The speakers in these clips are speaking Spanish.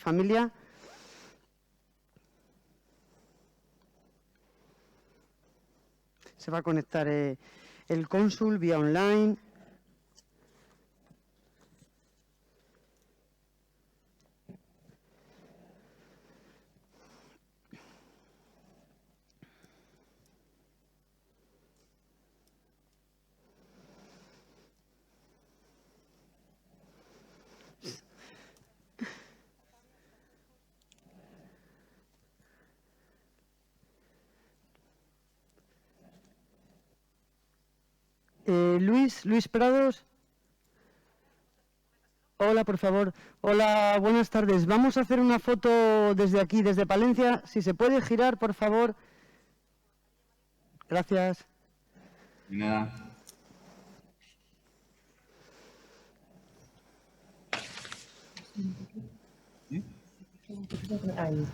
familia. Se va a conectar el cónsul vía online. Luis Prados. Hola, por favor. Hola, buenas tardes. Vamos a hacer una foto desde aquí, desde Palencia. Si se puede girar, por favor. Gracias. Nada. Ahí.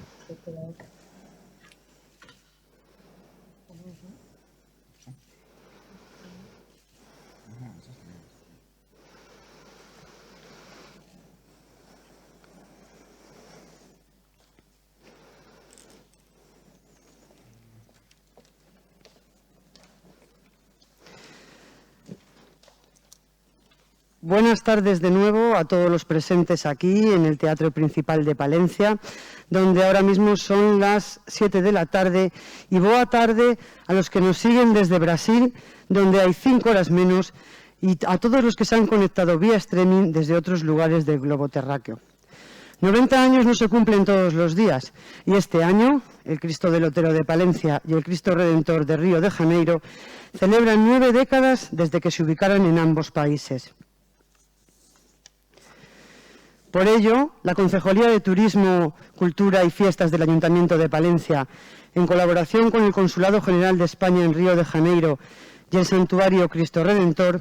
Buenas tardes de nuevo a todos los presentes aquí en el Teatro Principal de Palencia, donde ahora mismo son las 7 de la tarde, y boa tarde a los que nos siguen desde Brasil, donde hay 5 horas menos, y a todos los que se han conectado vía streaming desde otros lugares del globo terráqueo. 90 años no se cumplen todos los días, y este año el Cristo del Otero de Palencia y el Cristo Redentor de Río de Janeiro celebran 9 décadas desde que se ubicaron en ambos países. Por ello, la Concejalía de Turismo, Cultura y Fiestas del Ayuntamiento de Palencia, en colaboración con el Consulado General de España en Río de Janeiro y el Santuario Cristo Redentor,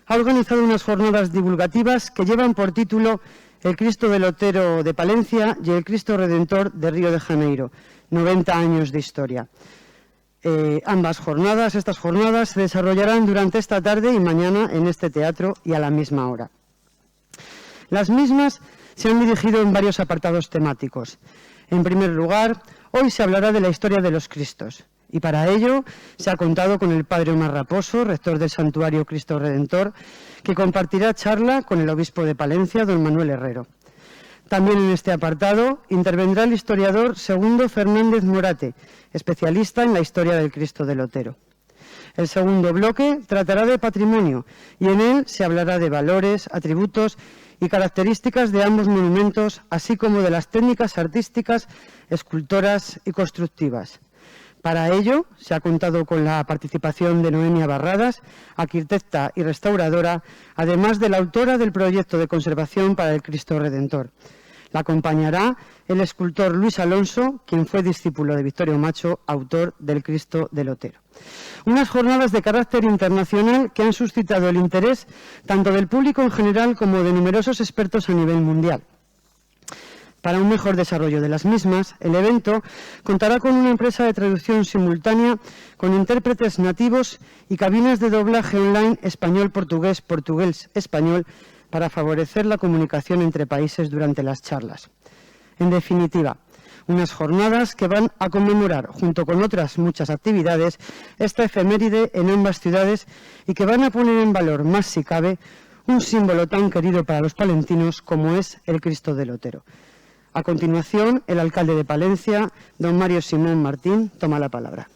ha organizado unas jornadas divulgativas que llevan por título El Cristo del Otero de Palencia y el Cristo Redentor de Río de Janeiro, 90 años de historia. Estas jornadas se desarrollarán durante esta tarde y mañana en este teatro y a la misma hora. Las mismas se han dirigido en varios apartados temáticos. En primer lugar, hoy se hablará de la historia de los Cristos, y para ello se ha contado con el Padre Omar Raposo, rector del Santuario Cristo Redentor, que compartirá charla con el obispo de Palencia, don Manuel Herrero. También en este apartado intervendrá el historiador Segundo Fernández Morate, especialista en la historia del Cristo del Otero. El segundo bloque tratará de patrimonio y en él se hablará de valores, atributos y características de ambos monumentos, así como de las técnicas artísticas, escultoras y constructivas. Para ello, se ha contado con la participación de Noemia Barradas, arquitecta y restauradora, además de la autora del proyecto de conservación para el Cristo Redentor. La acompañará el escultor Luis Alonso, quien fue discípulo de Victorio Macho, autor del Cristo del Otero. Unas jornadas de carácter internacional que han suscitado el interés tanto del público en general como de numerosos expertos a nivel mundial. Para un mejor desarrollo de las mismas, el evento contará con una empresa de traducción simultánea con intérpretes nativos y cabinas de doblaje online español-portugués, portugués-español para favorecer la comunicación entre países durante las charlas. En definitiva, unas jornadas que van a conmemorar, junto con otras muchas actividades, esta efeméride en ambas ciudades y que van a poner en valor, más si cabe, un símbolo tan querido para los palentinos como es el Cristo del Otero. A continuación, el alcalde de Palencia, don Mario Simón Martín, toma la palabra.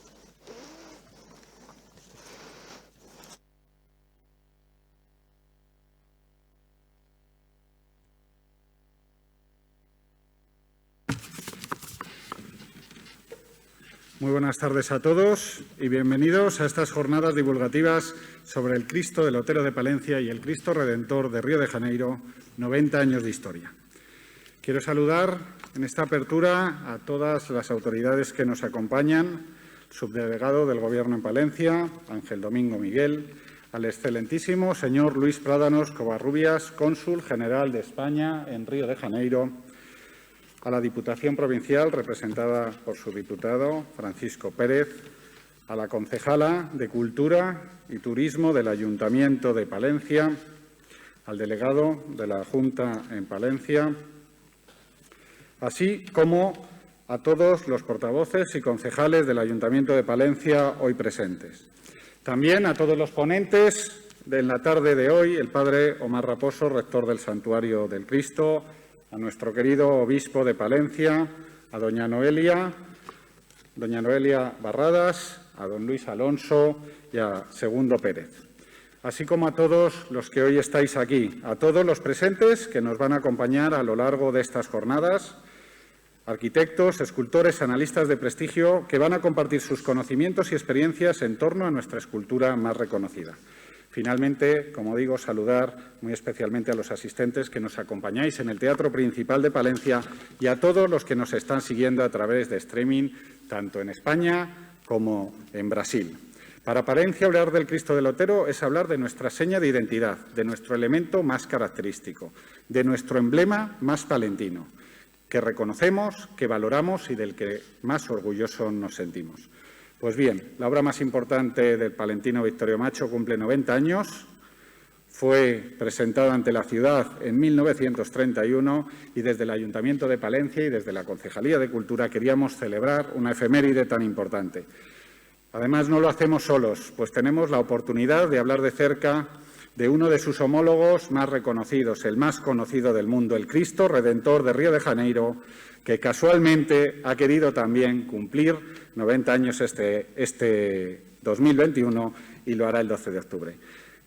Muy buenas tardes a todos y bienvenidos a estas jornadas divulgativas sobre el Cristo del Otero de Palencia y el Cristo Redentor de Río de Janeiro, 90 años de historia. Quiero saludar en esta apertura a todas las autoridades que nos acompañan, subdelegado del Gobierno en Palencia, Ángel Domingo Miguel, al excelentísimo señor Luis Prádanos Covarrubias, cónsul general de España en Río de Janeiro, a la Diputación Provincial, representada por su diputado Francisco Pérez, a la concejala de Cultura y Turismo del Ayuntamiento de Palencia, al delegado de la Junta en Palencia, así como a todos los portavoces y concejales del Ayuntamiento de Palencia hoy presentes. También a todos los ponentes de la tarde de hoy, el Padre Omar Raposo, rector del Santuario del Cristo, a nuestro querido obispo de Palencia, a doña Noelia Barradas, a don Luis Alonso y a Segundo Pérez, así como a todos los que hoy estáis aquí, a todos los presentes que nos van a acompañar a lo largo de estas jornadas, arquitectos, escultores, analistas de prestigio que van a compartir sus conocimientos y experiencias en torno a nuestra escultura más reconocida. Finalmente, como digo, saludar muy especialmente a los asistentes que nos acompañáis en el Teatro Principal de Palencia y a todos los que nos están siguiendo a través de streaming, tanto en España como en Brasil. Para Palencia, hablar del Cristo del Otero es hablar de nuestra seña de identidad, de nuestro elemento más característico, de nuestro emblema más palentino, que reconocemos, que valoramos y del que más orgullosos nos sentimos. Pues bien, la obra más importante del palentino Victorio Macho cumple 90 años, fue presentada ante la ciudad en 1931 y desde el Ayuntamiento de Palencia y desde la Concejalía de Cultura queríamos celebrar una efeméride tan importante. Además, no lo hacemos solos, pues tenemos la oportunidad de hablar de cerca de uno de sus homólogos más reconocidos, el más conocido del mundo, el Cristo Redentor de Río de Janeiro, que casualmente ha querido también cumplir 90 años este 2021 y lo hará el 12 de octubre.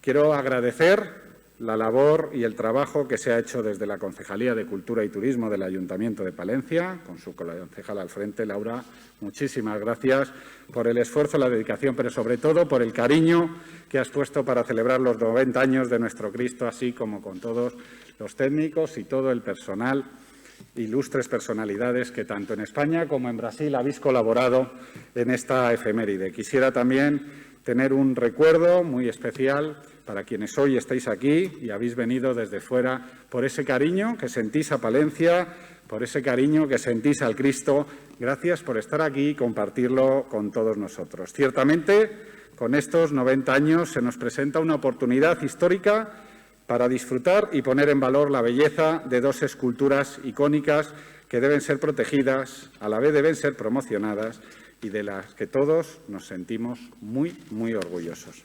Quiero agradecer la labor y el trabajo que se ha hecho desde la Concejalía de Cultura y Turismo del Ayuntamiento de Palencia, con su concejala al frente, Laura. Muchísimas gracias por el esfuerzo, la dedicación, pero sobre todo por el cariño que has puesto para celebrar los 90 años de nuestro Cristo, así como con todos los técnicos y todo el personal, ilustres personalidades que tanto en España como en Brasil habéis colaborado en esta efeméride. Quisiera también tener un recuerdo muy especial para quienes hoy estáis aquí y habéis venido desde fuera, por ese cariño que sentís a Palencia, por ese cariño que sentís al Cristo. Gracias por estar aquí y compartirlo con todos nosotros. Ciertamente, con estos 90 años se nos presenta una oportunidad histórica para disfrutar y poner en valor la belleza de dos esculturas icónicas que deben ser protegidas, a la vez deben ser promocionadas y de las que todos nos sentimos muy, muy orgullosos.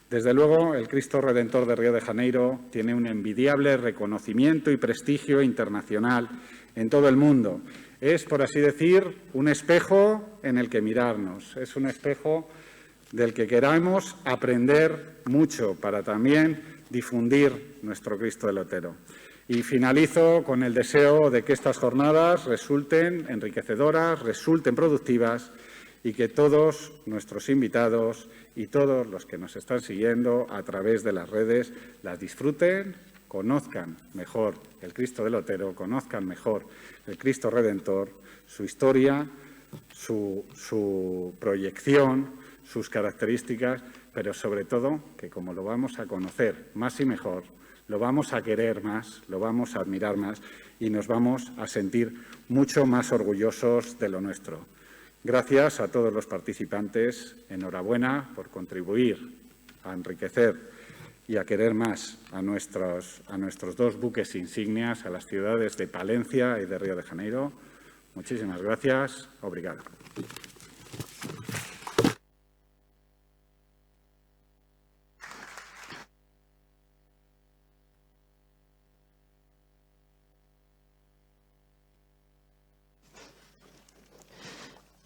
Desde luego, el Cristo Redentor de Río de Janeiro tiene un envidiable reconocimiento y prestigio internacional en todo el mundo. Es, por así decir, un espejo en el que mirarnos. Es un espejo del que queramos aprender mucho para también difundir nuestro Cristo del Otero. Y finalizo con el deseo de que estas jornadas resulten enriquecedoras, resulten productivas y que todos nuestros invitados y todos los que nos están siguiendo a través de las redes las disfruten, conozcan mejor el Cristo del Otero, conozcan mejor el Cristo Redentor, su historia, su proyección, sus características, pero sobre todo que como lo vamos a conocer más y mejor, lo vamos a querer más, lo vamos a admirar más y nos vamos a sentir mucho más orgullosos de lo nuestro. Gracias a todos los participantes. Enhorabuena por contribuir a enriquecer y a querer más a nuestros dos buques insignias, a las ciudades de Palencia y de Río de Janeiro. Muchísimas gracias. Obrigado.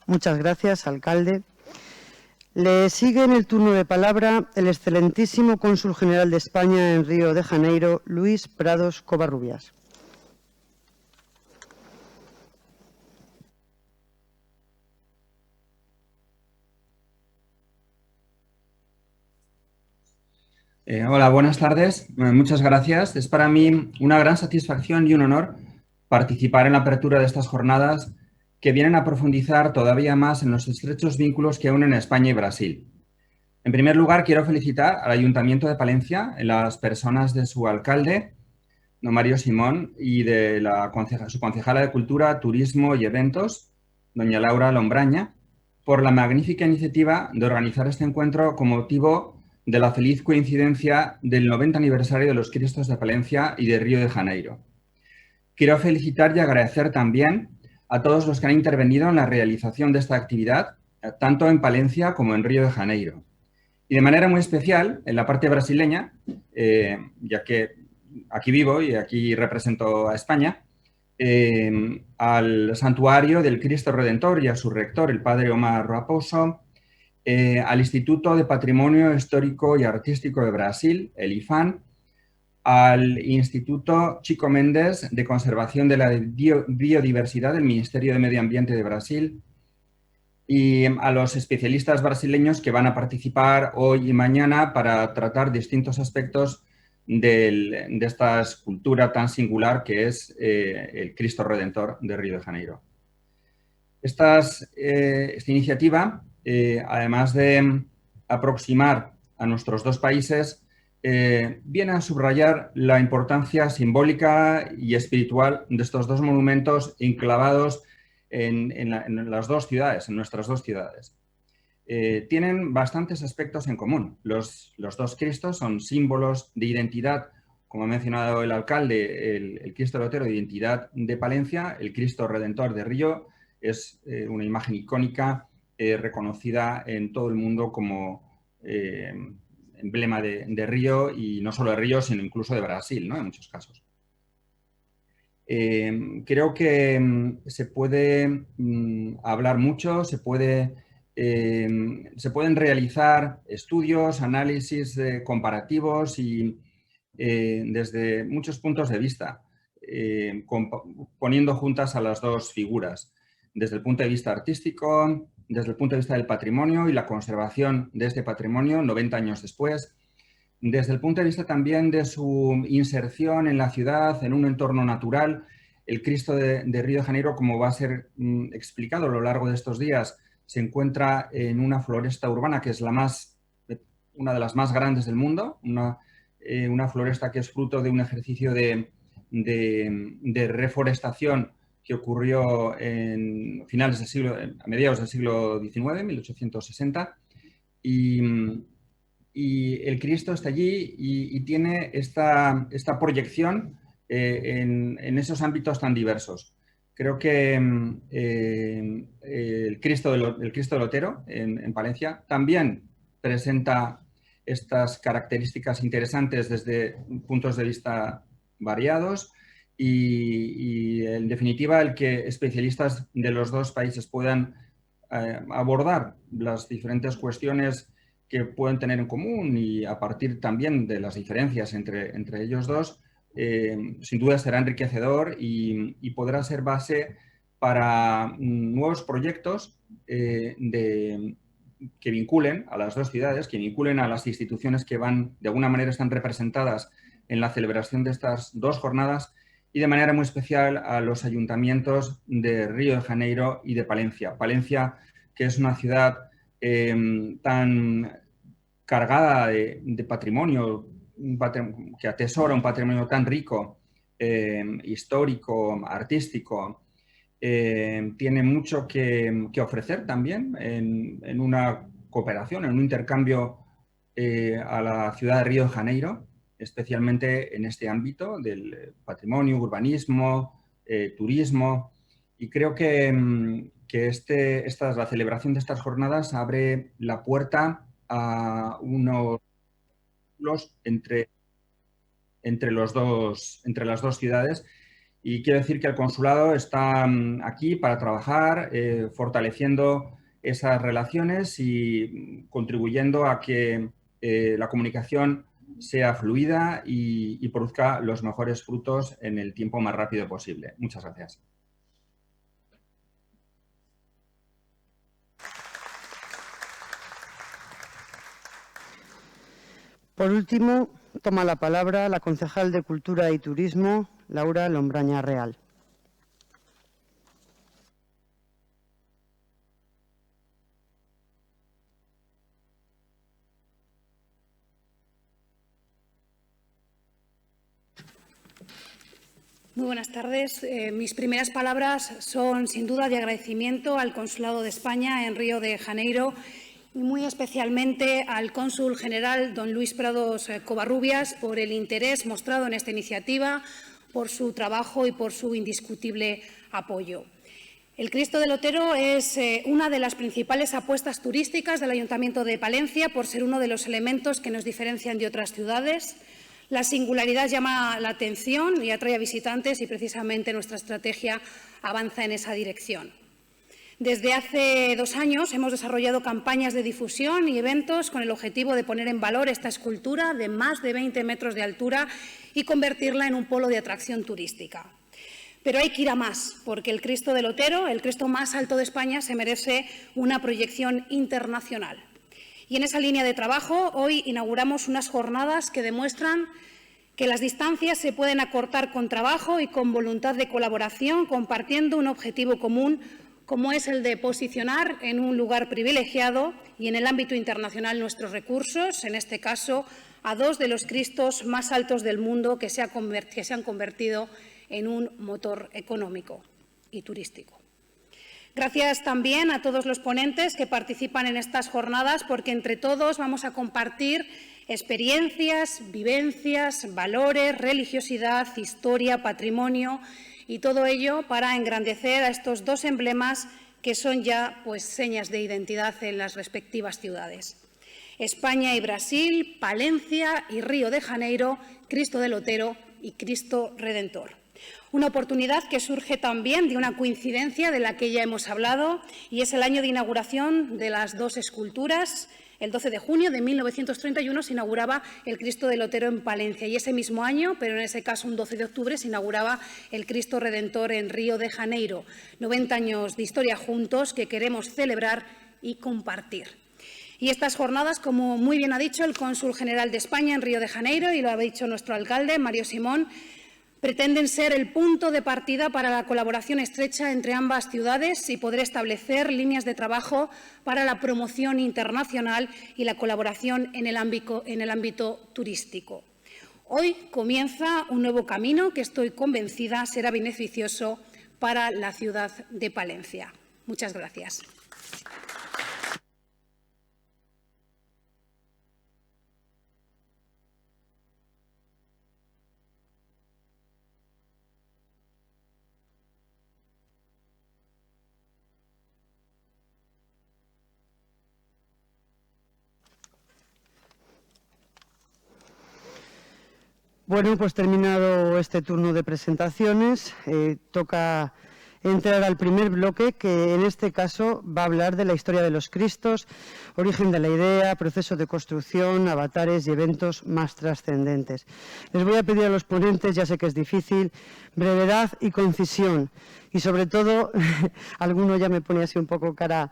Muchas gracias, alcalde. Le sigue en el turno de palabra el excelentísimo cónsul general de España en Río de Janeiro, Luis Prados Covarrubias. Hola, buenas tardes. Muchas gracias. Es para mí una gran satisfacción y un honor participar en la apertura de estas jornadas que vienen a profundizar todavía más en los estrechos vínculos que unen España y Brasil. En primer lugar, quiero felicitar al Ayuntamiento de Palencia, en las personas de su alcalde, don Mario Simón, y de su concejala de Cultura, Turismo y Eventos, doña Laura Lombraña, por la magnífica iniciativa de organizar este encuentro con motivo de la feliz coincidencia del 90 aniversario de los Cristos de Palencia y de Río de Janeiro. Quiero felicitar y agradecer también a todos los que han intervenido en la realización de esta actividad, tanto en Palencia como en Río de Janeiro. Y de manera muy especial, en la parte brasileña, ya que aquí vivo y aquí represento a España, al Santuario del Cristo Redentor y a su rector, el padre Omar Raposo, al Instituto de Patrimonio Histórico y Artístico de Brasil, el IFAM, al Instituto Chico Mendes de Conservación de la Biodiversidad del Ministerio de Medio Ambiente de Brasil y a los especialistas brasileños que van a participar hoy y mañana para tratar distintos aspectos de esta escultura tan singular que es el Cristo Redentor de Río de Janeiro. Esta iniciativa, además de aproximar a nuestros dos países, viene a subrayar la importancia simbólica y espiritual de estos dos monumentos enclavados en las dos ciudades, en nuestras dos ciudades. Tienen bastantes aspectos en común. Los dos Cristos son símbolos de identidad, como ha mencionado el alcalde, el Cristo del Otero de identidad de Palencia, el Cristo Redentor de Río es una imagen icónica reconocida en todo el mundo como emblema de Río, y no solo de Río, sino incluso de Brasil, ¿no? En muchos casos. Creo que se puede hablar mucho, se pueden realizar estudios, análisis comparativos y desde muchos puntos de vista, poniendo juntas a las dos figuras, desde el punto de vista artístico, desde el punto de vista del patrimonio y la conservación de este patrimonio 90 años después, desde el punto de vista también de su inserción en la ciudad, en un entorno natural. El Cristo de Río de Janeiro, como va a ser explicado a lo largo de estos días, se encuentra en una floresta urbana que es una de las más grandes del mundo, una floresta que es fruto de un ejercicio de reforestación que ocurrió a mediados del siglo XIX, 1860, y el Cristo está allí y tiene esta proyección en esos ámbitos tan diversos. Creo que el Cristo del Otero en Palencia también presenta estas características interesantes desde puntos de vista variados y en definitiva el que especialistas de los dos países puedan abordar las diferentes cuestiones que pueden tener en común y a partir también de las diferencias entre ellos dos, sin duda será enriquecedor y podrá ser base para nuevos proyectos que vinculen a las dos ciudades, que vinculen a las instituciones que de alguna manera están representadas en la celebración de estas dos jornadas y de manera muy especial a los ayuntamientos de Río de Janeiro y de Palencia. Palencia, que es una ciudad tan cargada de patrimonio, que atesora un patrimonio tan rico, histórico, artístico, tiene mucho que ofrecer también en una cooperación, en un intercambio a la ciudad de Río de Janeiro, especialmente en este ámbito del patrimonio, urbanismo, turismo. Y creo que la celebración de estas jornadas abre la puerta a unos entre las dos ciudades. Y quiero decir que el consulado está aquí para trabajar, fortaleciendo esas relaciones y contribuyendo a que la comunicación sea fluida y produzca los mejores frutos en el tiempo más rápido posible. Muchas gracias. Por último, toma la palabra la concejal de Cultura y Turismo, Laura Lombraña Real. Muy buenas tardes. Mis primeras palabras son, sin duda, de agradecimiento al Consulado de España en Río de Janeiro y muy especialmente al cónsul general, don Luis Prados Covarrubias, por el interés mostrado en esta iniciativa, por su trabajo y por su indiscutible apoyo. El Cristo del Otero es una de las principales apuestas turísticas del Ayuntamiento de Palencia por ser uno de los elementos que nos diferencian de otras ciudades. La singularidad llama la atención y atrae a visitantes y precisamente nuestra estrategia avanza en esa dirección. Desde hace 2 años hemos desarrollado campañas de difusión y eventos con el objetivo de poner en valor esta escultura de más de 20 metros de altura y convertirla en un polo de atracción turística. Pero hay que ir a más, porque el Cristo del Otero, el Cristo más alto de España, se merece una proyección internacional. Y en esa línea de trabajo, hoy inauguramos unas jornadas que demuestran que las distancias se pueden acortar con trabajo y con voluntad de colaboración, compartiendo un objetivo común, como es el de posicionar en un lugar privilegiado y en el ámbito internacional nuestros recursos, en este caso a 2 de los Cristos más altos del mundo que se han convertido en un motor económico y turístico. Gracias también a todos los ponentes que participan en estas jornadas, porque entre todos vamos a compartir experiencias, vivencias, valores, religiosidad, historia, patrimonio y todo ello para engrandecer a estos 2 emblemas que son ya señas de identidad en las respectivas ciudades. España y Brasil, Palencia y Río de Janeiro, Cristo del Otero y Cristo Redentor. Una oportunidad que surge también de una coincidencia de la que ya hemos hablado y es el año de inauguración de las 2 esculturas. El 12 de junio de 1931 se inauguraba el Cristo del Otero en Palencia y ese mismo año, pero en ese caso un 12 de octubre, se inauguraba el Cristo Redentor en Río de Janeiro. 90 años de historia juntos que queremos celebrar y compartir. Y estas jornadas, como muy bien ha dicho el cónsul general de España en Río de Janeiro y lo ha dicho nuestro alcalde, Mario Simón, pretenden ser el punto de partida para la colaboración estrecha entre ambas ciudades y poder establecer líneas de trabajo para la promoción internacional y la colaboración en el ámbito turístico. Hoy comienza un nuevo camino que estoy convencida será beneficioso para la ciudad de Palencia. Muchas gracias. Bueno, pues terminado este turno de presentaciones, toca entrar al primer bloque, que en este caso va a hablar de la historia de los Cristos, origen de la idea, proceso de construcción, avatares y eventos más trascendentes. Les voy a pedir a los ponentes, ya sé que es difícil, brevedad y concisión. Y sobre todo, alguno ya me pone así un poco cara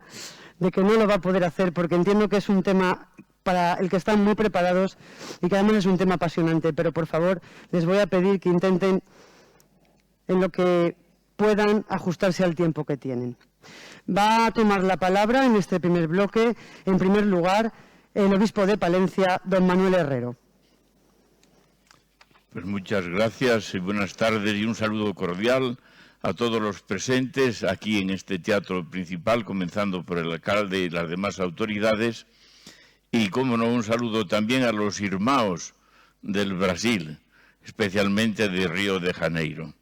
de que no lo va a poder hacer, porque entiendo que es un tema para el que están muy preparados y que además es un tema apasionante, pero por favor les voy a pedir que intenten en lo que puedan ajustarse al tiempo que tienen. Va a tomar la palabra en este primer bloque, en primer lugar, el obispo de Palencia, don Manuel Herrero. Pues muchas gracias y buenas tardes y un saludo cordial a todos los presentes aquí en este teatro principal, comenzando por el alcalde y las demás autoridades. Y, como no, un saludo también a los irmãos del Brasil, especialmente de Río de Janeiro.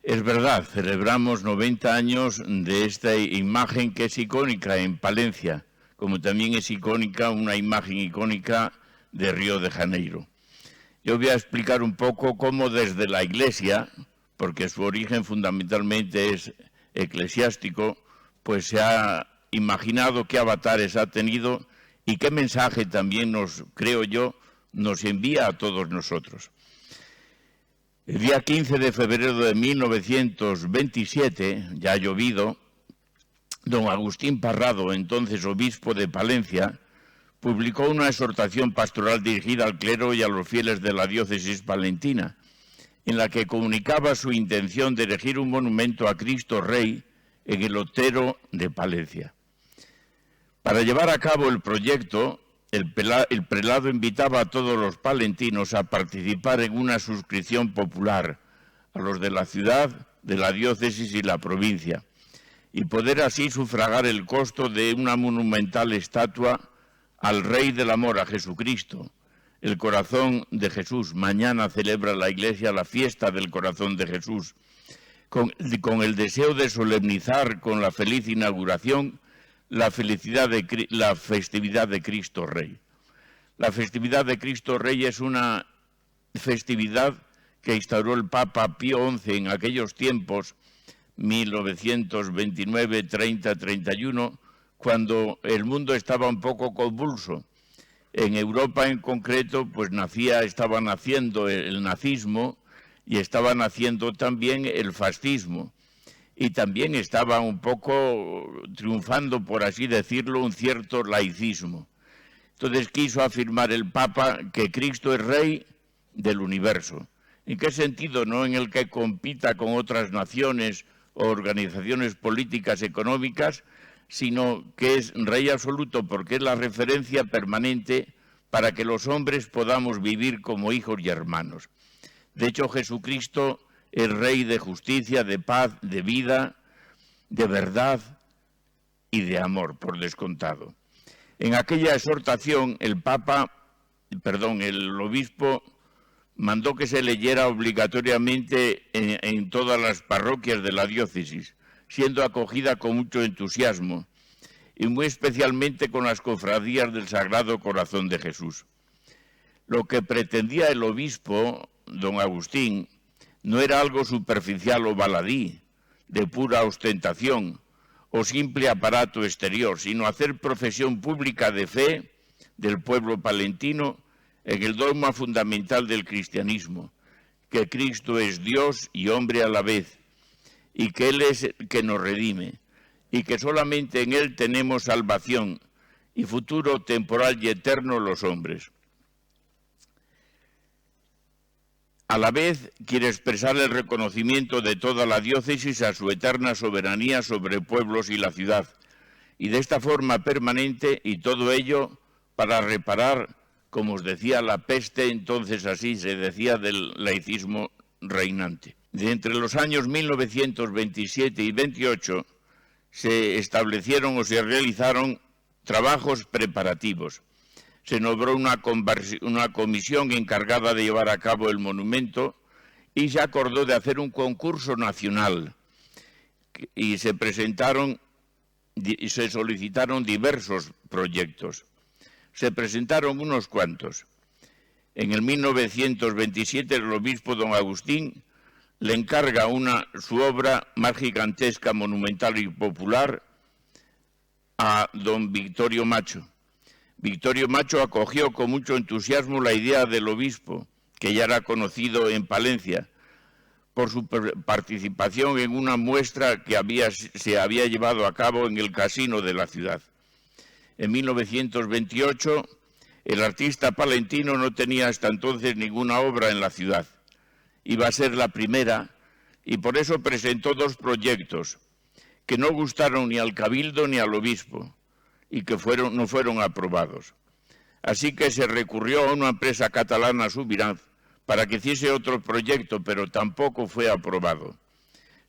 Es verdad, celebramos 90 años de esta imagen que es icónica en Palencia, como también es icónica una imagen icónica de Río de Janeiro. Yo voy a explicar un poco cómo desde la Iglesia, porque su origen fundamentalmente es eclesiástico, pues se ha imaginado qué avatares ha tenido y qué mensaje también creo yo, nos envía a todos nosotros. El día 15 de febrero de 1927, ya ha llovido, don Agustín Parrado, entonces obispo de Palencia, publicó una exhortación pastoral dirigida al clero y a los fieles de la diócesis palentina, en la que comunicaba su intención de erigir un monumento a Cristo Rey en el Otero de Palencia. Para llevar a cabo el proyecto, el prelado invitaba a todos los palentinos a participar en una suscripción popular, a los de la ciudad, de la diócesis y la provincia, y poder así sufragar el costo de una monumental estatua al Rey del Amor, a Jesucristo, el corazón de Jesús. Mañana celebra la Iglesia la fiesta del corazón de Jesús, con el deseo de solemnizar con la feliz inauguración la festividad de Cristo Rey. La festividad de Cristo Rey es una festividad que instauró el Papa Pío XI en aquellos tiempos, 1929, 30, 31, cuando el mundo estaba un poco convulso. En Europa en concreto, pues estaba naciendo el nazismo y estaba naciendo también el fascismo. Y también estaba un poco triunfando, por así decirlo, un cierto laicismo. Entonces quiso afirmar el Papa que Cristo es Rey del universo. ¿En qué sentido? No en el que compita con otras naciones o organizaciones políticas económicas, sino que es Rey absoluto porque es la referencia permanente para que los hombres podamos vivir como hijos y hermanos. De hecho, Jesucristo es Rey de justicia, de paz, de vida, de verdad y de amor, por descontado. En aquella exhortación, el obispo mandó que se leyera obligatoriamente en todas las parroquias de la diócesis, siendo acogida con mucho entusiasmo, y muy especialmente con las cofradías del Sagrado Corazón de Jesús. Lo que pretendía el obispo, don Agustín, no era algo superficial o baladí, de pura ostentación o simple aparato exterior, sino hacer profesión pública de fe del pueblo palentino en el dogma fundamental del cristianismo, que Cristo es Dios y hombre a la vez, y que Él es el que nos redime, y que solamente en Él tenemos salvación y futuro temporal y eterno los hombres. A la vez quiere expresar el reconocimiento de toda la diócesis a su eterna soberanía sobre pueblos y la ciudad, y de esta forma permanente, y todo ello para reparar, como os decía, la peste, entonces así se decía, del laicismo reinante. De entre los años 1927 y 28 se establecieron o se realizaron trabajos preparativos. Se nombró una comisión encargada de llevar a cabo el monumento y se acordó de hacer un concurso nacional y se solicitaron diversos proyectos. Se presentaron unos cuantos. En el 1927 el obispo don Agustín le encarga su obra más gigantesca, monumental y popular a don Victorio Macho. Victorio Macho acogió con mucho entusiasmo la idea del obispo, que ya era conocido en Palencia, por su participación en una muestra que se había llevado a cabo en el casino de la ciudad. En 1928, el artista palentino no tenía hasta entonces ninguna obra en la ciudad. Iba a ser la primera y por eso presentó dos proyectos que no gustaron ni al cabildo ni al obispo y que no fueron aprobados. Así que se recurrió a una empresa catalana, Subirán, para que hiciese otro proyecto, pero tampoco fue aprobado.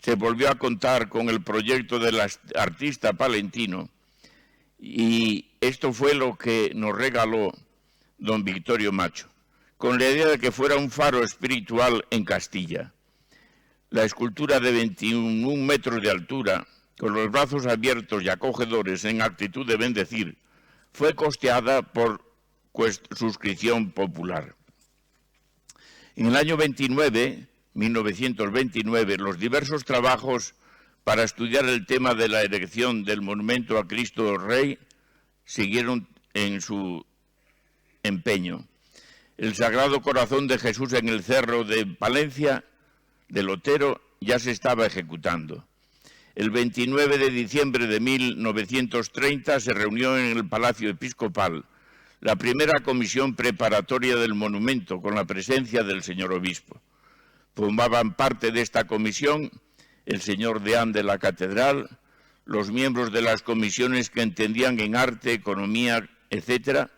Se volvió a contar con el proyecto del artista palentino y esto fue lo que nos regaló don Victorio Macho, con la idea de que fuera un faro espiritual en Castilla. La escultura de 21 metros de altura, con los brazos abiertos y acogedores en actitud de bendecir, fue costeada por suscripción popular. En el año 1929, los diversos trabajos para estudiar el tema de la erección del monumento a Cristo Rey siguieron en su empeño. El Sagrado Corazón de Jesús en el Cerro de Palencia, del Otero, ya se estaba ejecutando. El 29 de diciembre de 1930 se reunió en el Palacio Episcopal la primera comisión preparatoria del monumento con la presencia del señor obispo. Formaban parte de esta comisión el señor deán de la catedral, los miembros de las comisiones que entendían en arte, economía, etcétera,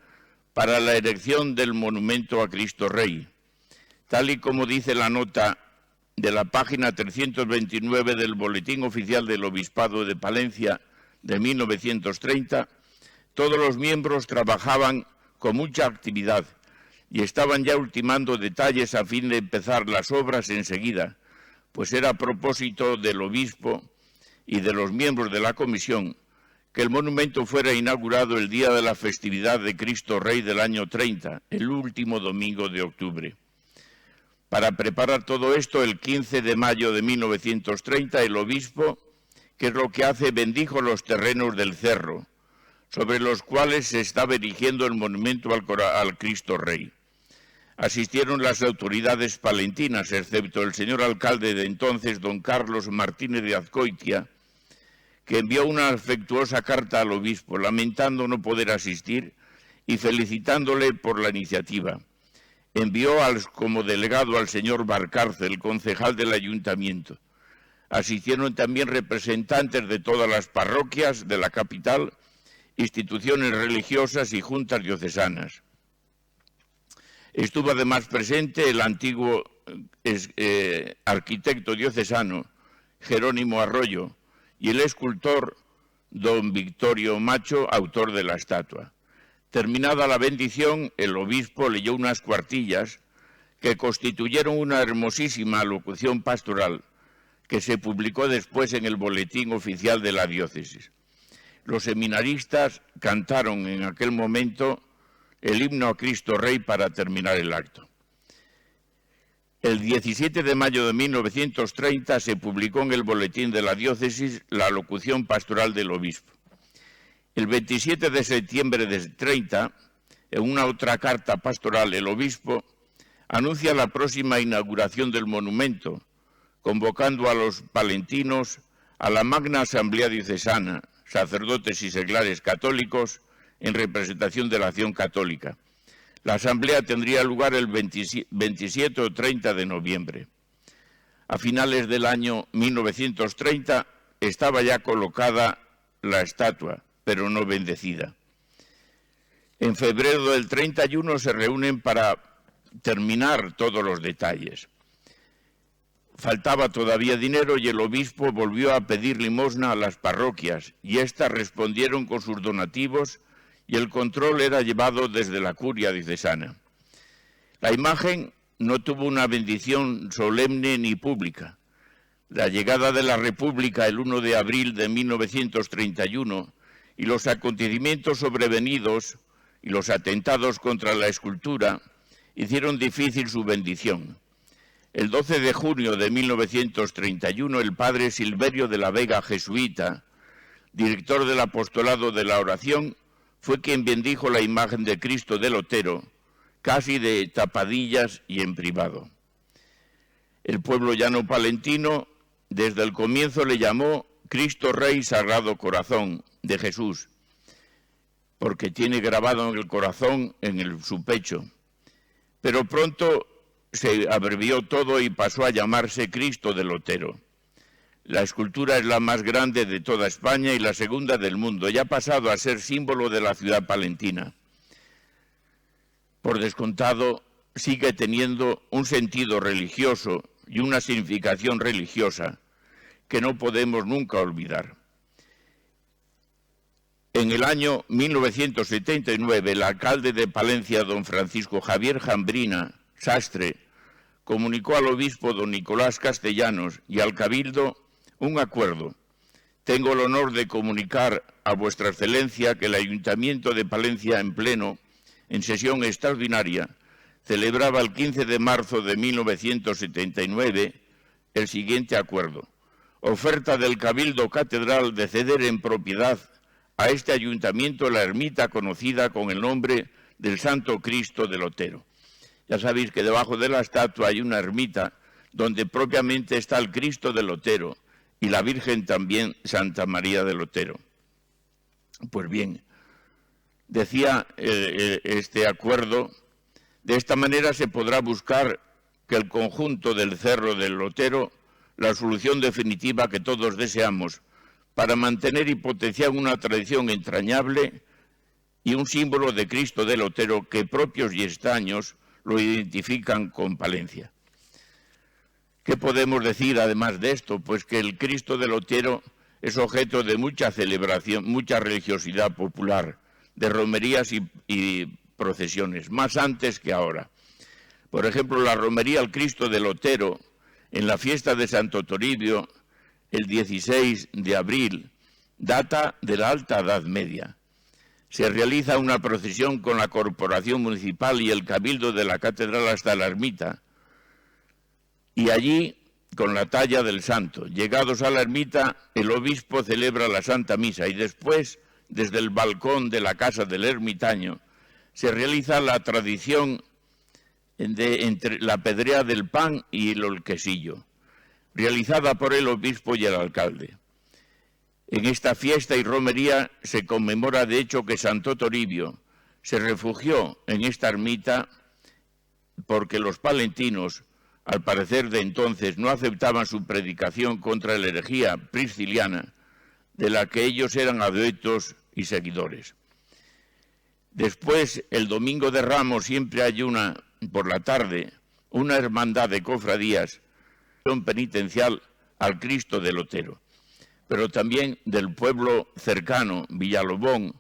para la erección del monumento a Cristo Rey. Tal y como dice la nota de la página 329 del Boletín Oficial del Obispado de Palencia de 1930, todos los miembros trabajaban con mucha actividad y estaban ya ultimando detalles a fin de empezar las obras enseguida, pues era propósito del obispo y de los miembros de la comisión que el monumento fuera inaugurado el día de la festividad de Cristo Rey del año 30, el último domingo de octubre. Para preparar todo esto, el 15 de mayo de 1930, el obispo, ¿qué es lo que hace? Bendijo los terrenos del cerro, sobre los cuales se estaba erigiendo el monumento al Cristo Rey. Asistieron las autoridades palentinas, excepto el señor alcalde de entonces, don Carlos Martínez de Azcoitia, que envió una afectuosa carta al obispo, lamentando no poder asistir y felicitándole por la iniciativa. Envió como delegado al señor Valcárcel, concejal del ayuntamiento. Asistieron también representantes de todas las parroquias de la capital, instituciones religiosas y juntas diocesanas. Estuvo además presente el antiguo arquitecto diocesano Jerónimo Arroyo y el escultor don Victorio Macho, autor de la estatua. Terminada la bendición, el obispo leyó unas cuartillas que constituyeron una hermosísima alocución pastoral que se publicó después en el boletín oficial de la diócesis. Los seminaristas cantaron en aquel momento el himno a Cristo Rey para terminar el acto. El 17 de mayo de 1930 se publicó en el boletín de la diócesis la alocución pastoral del obispo. El 27 de septiembre de 30, en una otra carta pastoral, el obispo anuncia la próxima inauguración del monumento, convocando a los palentinos a la Magna Asamblea Diocesana, sacerdotes y seglares católicos, en representación de la acción católica. La asamblea tendría lugar el 27 o 30 de noviembre. A finales del año 1930 estaba ya colocada la estatua, pero no bendecida. En febrero del 31 se reúnen para terminar todos los detalles. Faltaba todavía dinero y el obispo volvió a pedir limosna a las parroquias y éstas respondieron con sus donativos y el control era llevado desde la curia diocesana. La imagen no tuvo una bendición solemne ni pública. La llegada de la República el 1 de abril de 1931 y los acontecimientos sobrevenidos y los atentados contra la escultura hicieron difícil su bendición. El 12 de junio de 1931, el padre Silverio de la Vega, jesuita, director del apostolado de la oración, fue quien bendijo la imagen de Cristo del Otero, casi de tapadillas y en privado. El pueblo llano palentino desde el comienzo le llamó Cristo Rey Sagrado Corazón de Jesús, porque tiene grabado en el corazón, su pecho. Pero pronto se abrevió todo y pasó a llamarse Cristo del Otero. La escultura es la más grande de toda España y la segunda del mundo, y ha pasado a ser símbolo de la ciudad palentina. Por descontado, sigue teniendo un sentido religioso y una significación religiosa que no podemos nunca olvidar. En el año 1979, el alcalde de Palencia, don Francisco Javier Jambrina Sastre, comunicó al obispo don Nicolás Castellanos y al cabildo un acuerdo. Tengo el honor de comunicar a vuestra excelencia que el Ayuntamiento de Palencia en pleno, en sesión extraordinaria, celebraba el 15 de marzo de 1979 el siguiente acuerdo. Oferta del Cabildo Catedral de ceder en propiedad a este ayuntamiento la ermita conocida con el nombre del Santo Cristo del Otero. Ya sabéis que debajo de la estatua hay una ermita donde propiamente está el Cristo del Otero y la Virgen también, Santa María del Otero. Pues bien, decía este acuerdo, de esta manera se podrá buscar que el conjunto del Cerro del Otero, la solución definitiva que todos deseamos, para mantener y potenciar una tradición entrañable y un símbolo de Cristo del Otero que propios y extraños lo identifican con Palencia. ¿Qué podemos decir además de esto? Pues que el Cristo del Otero es objeto de mucha celebración, mucha religiosidad popular, de romerías y procesiones, más antes que ahora. Por ejemplo, la romería al Cristo del Otero en la fiesta de Santo Toribio, el 16 de abril, data de la Alta Edad Media. Se realiza una procesión con la corporación municipal y el cabildo de la catedral hasta la ermita, y allí con la talla del santo. Llegados a la ermita, el obispo celebra la Santa Misa y después, desde el balcón de la casa del ermitaño, se realiza la tradición entre la pedrea del pan y el quesillo, realizada por el obispo y el alcalde. En esta fiesta y romería se conmemora de hecho que Santo Toribio se refugió en esta ermita porque los palentinos, al parecer de entonces, no aceptaban su predicación contra la herejía prisciliana, de la que ellos eran adeptos y seguidores. Después, el domingo de Ramos, siempre hay por la tarde, una hermandad de cofradías penitencial al Cristo del Otero. Pero también del pueblo cercano, Villalobón,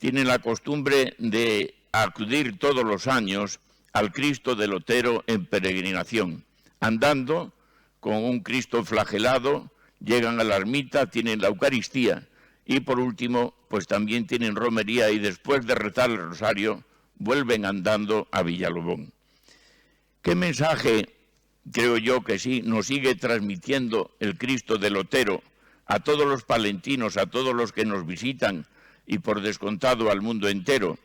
tienen la costumbre de acudir todos los años al Cristo del Otero en peregrinación, andando con un Cristo flagelado, llegan a la ermita, tienen la Eucaristía y por último, pues también tienen romería y después de rezar el rosario, vuelven andando a Villalobón. ¿Qué mensaje, creo yo que sí, nos sigue transmitiendo el Cristo del Otero a todos los palentinos, a todos los que nos visitan y por descontado al mundo entero?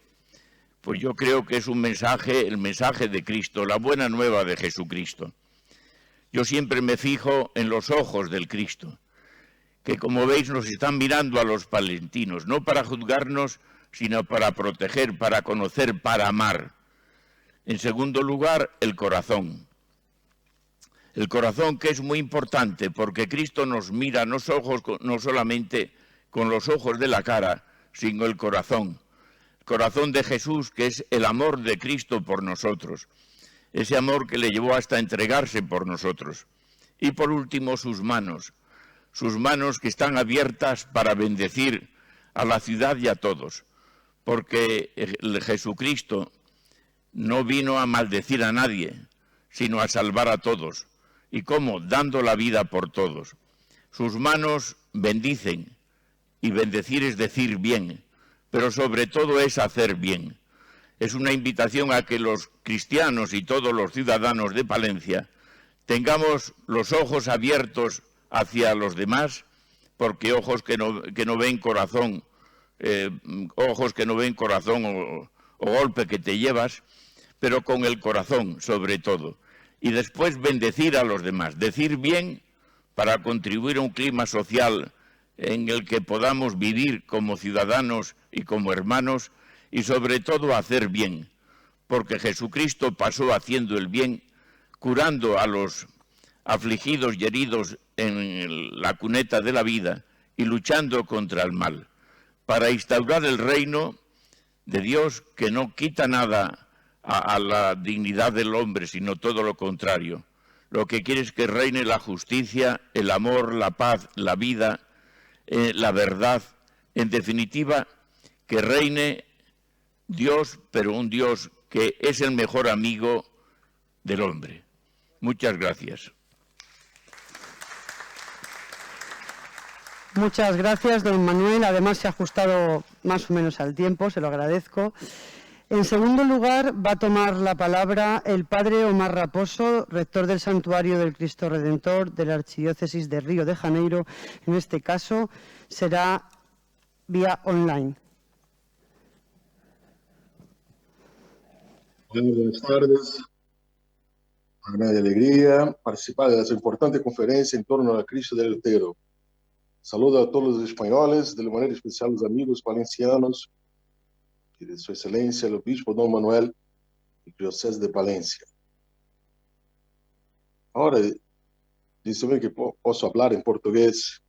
Pues yo creo que es un mensaje, el mensaje de Cristo, la buena nueva de Jesucristo. Yo siempre me fijo en los ojos del Cristo, que como veis nos están mirando a los palentinos, no para juzgarnos, sino para proteger, para conocer, para amar. En segundo lugar, el corazón. El corazón, que es muy importante, porque Cristo nos mira no solamente con los ojos de la cara, sino el corazón. El corazón de Jesús, que es el amor de Cristo por nosotros. Ese amor que le llevó hasta entregarse por nosotros. Y por último, sus manos que están abiertas para bendecir a la ciudad y a todos. Porque el Jesucristo no vino a maldecir a nadie, sino a salvar a todos. ¿Y cómo? Dando la vida por todos. Sus manos bendicen, y bendecir es decir bien, pero sobre todo es hacer bien. Es una invitación a que los cristianos y todos los ciudadanos de Palencia tengamos los ojos abiertos hacia los demás, porque ojos que no ven corazón, o golpe que te llevas, pero con el corazón sobre todo. Y después bendecir a los demás, decir bien para contribuir a un clima social en el que podamos vivir como ciudadanos y como hermanos y sobre todo hacer bien, porque Jesucristo pasó haciendo el bien, curando a los afligidos y heridos en la cuneta de la vida y luchando contra el mal, para instaurar el reino de Dios que no quita nada a la dignidad del hombre, sino todo lo contrario. Lo que quiere es que reine la justicia, el amor, la paz, la vida, la verdad. En definitiva, que reine Dios, pero un Dios que es el mejor amigo del hombre. Muchas gracias. Muchas gracias, don Manuel. Además, se ha ajustado más o menos al tiempo, se lo agradezco. En segundo lugar, va a tomar la palabra el padre Omar Raposo, rector del Santuario del Cristo Redentor de la Archidiócesis de Río de Janeiro. En este caso, será vía online. Buenas tardes. Una gran alegría participar de esta importante conferencia en torno al Cristo del Otero. Saludo a todos los españoles, de manera especial los amigos valencianos y de su excelencia el obispo don Manuel y diócesis de Palencia. Ahora, dice que puedo hablar en portugués.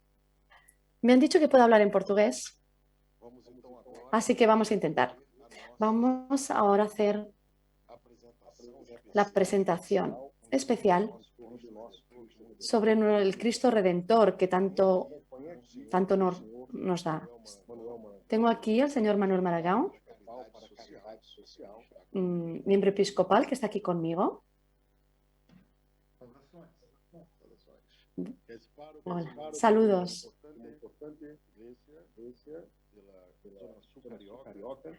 Me han dicho que puedo hablar en portugués, así que vamos a intentar. Vamos ahora a hacer la presentación especial sobre el Cristo Redentor que tanto honor nos da. Tengo aquí al señor Manuel Maragall, miembro episcopal que está aquí conmigo. Hola, saludos.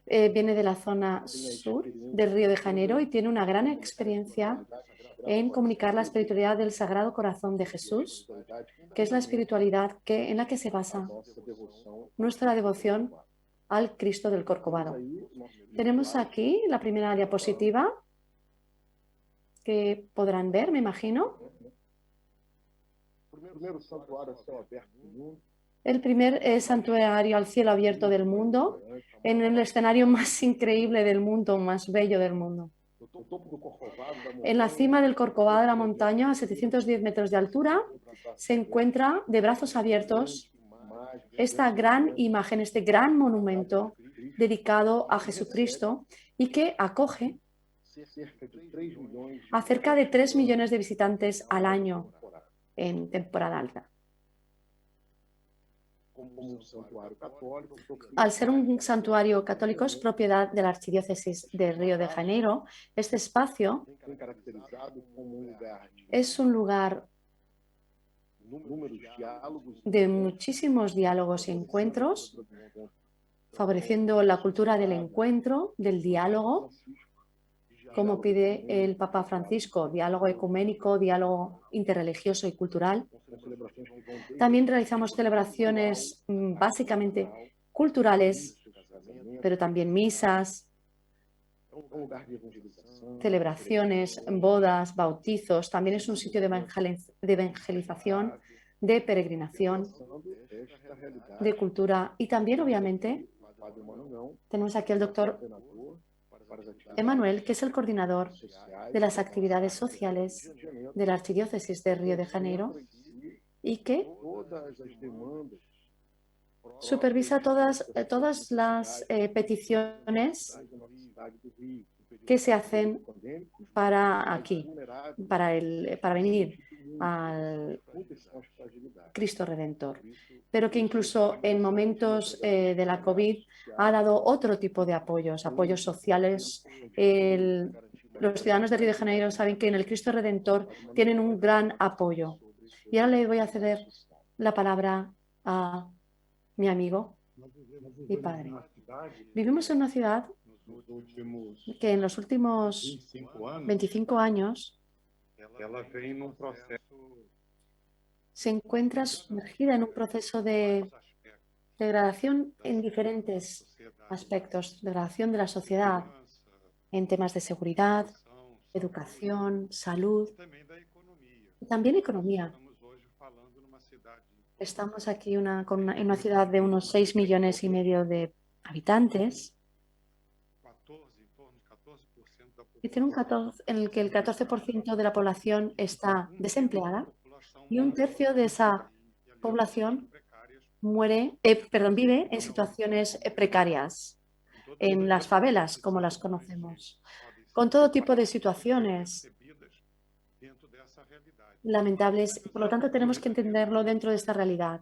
Viene de la zona sur del Río de Janeiro y tiene una gran experiencia en comunicar la espiritualidad del Sagrado Corazón de Jesús, que es la espiritualidad en la que se basa nuestra devoción al Cristo del Corcovado. Tenemos aquí la primera diapositiva que podrán ver, me imagino. El primer santuario al cielo abierto del mundo, en el escenario más increíble del mundo, más bello del mundo. En la cima del Corcovado de la montaña, a 710 metros de altura, se encuentra de brazos abiertos esta gran imagen, este gran monumento dedicado a Jesucristo y que acoge a cerca de 3 millones de visitantes al año en temporada alta. Al ser un santuario católico, es propiedad de la Archidiócesis de Río de Janeiro. Este espacio es un lugar de muchísimos diálogos y encuentros, favoreciendo la cultura del encuentro, del diálogo, como pide el Papa Francisco, diálogo ecuménico, diálogo interreligioso y cultural. También realizamos celebraciones básicamente culturales, pero también misas, celebraciones, bodas, bautizos. También es un sitio de evangelización, de peregrinación, de cultura. Y también, obviamente, tenemos aquí al doctor Emanuel, que es el coordinador de las actividades sociales de la Archidiócesis de Río de Janeiro y que supervisa todas las peticiones que se hacen para aquí, para venir al Cristo Redentor, pero que incluso en momentos de la COVID ha dado otro tipo de apoyos sociales. Los ciudadanos de Río de Janeiro saben que en el Cristo Redentor tienen un gran apoyo. Y ahora le voy a ceder la palabra a mi amigo y padre. Vivimos en una ciudad que en los últimos 25 años se encuentra sumergida en un proceso de degradación en diferentes aspectos, degradación de la sociedad, en temas de seguridad, educación, salud y también economía. Estamos aquí en una ciudad de unos 6,5 millones de habitantes y tiene en el que el 14% de la población está desempleada y un tercio de esa población vive en situaciones precarias, en las favelas, como las conocemos, con todo tipo de situaciones lamentables. Por lo tanto, tenemos que entenderlo dentro de esta realidad.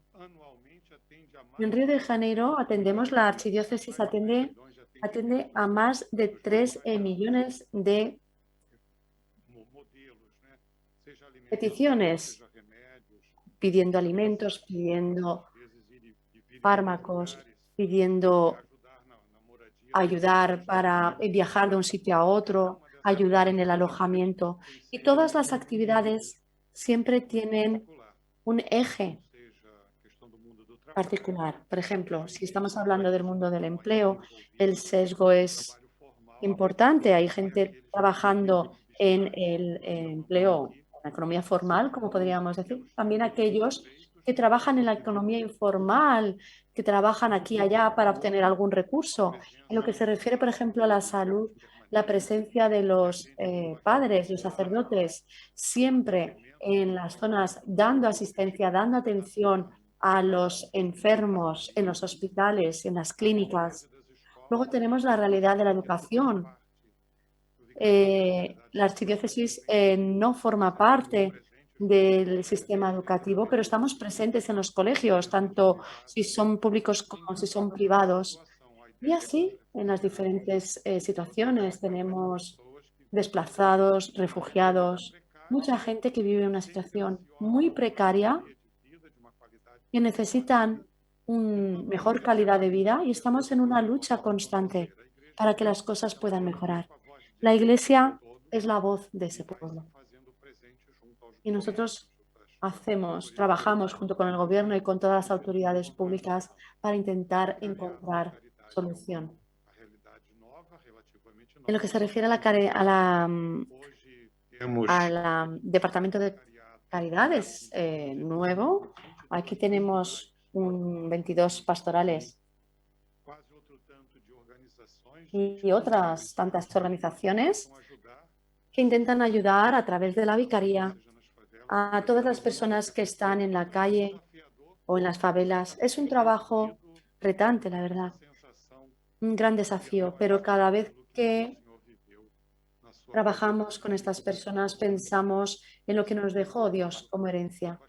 En Río de Janeiro la archidiócesis atiende a más de 3 millones de peticiones, pidiendo alimentos, pidiendo fármacos, pidiendo ayudar para viajar de un sitio a otro, ayudar en el alojamiento. Y todas las actividades siempre tienen un eje particular. Por ejemplo, si estamos hablando del mundo del empleo, el sesgo es importante. Hay gente trabajando en el empleo, en la economía formal, como podríamos decir. También aquellos que trabajan en la economía informal, que trabajan aquí y allá para obtener algún recurso. En lo que se refiere, por ejemplo, a la salud, la presencia de los padres, los sacerdotes, siempre en las zonas dando asistencia, dando atención a los enfermos en los hospitales, en las clínicas. Luego tenemos la realidad de la educación. La archidiócesis no forma parte del sistema educativo, pero estamos presentes en los colegios, tanto si son públicos como si son privados. Y así, en las diferentes situaciones, tenemos desplazados, refugiados, mucha gente que vive en una situación muy precaria, que necesitan una mejor calidad de vida y estamos en una lucha constante para que las cosas puedan mejorar. La Iglesia es la voz de ese pueblo. Y nosotros trabajamos junto con el gobierno y con todas las autoridades públicas para intentar encontrar solución. En lo que se refiere al Departamento de Caridades nuevo, aquí tenemos 22 pastorales y otras tantas organizaciones que intentan ayudar a través de la vicaría a todas las personas que están en la calle o en las favelas. Es un trabajo retante, la verdad, un gran desafío, pero cada vez que trabajamos con estas personas pensamos en lo que nos dejó Dios como herencia.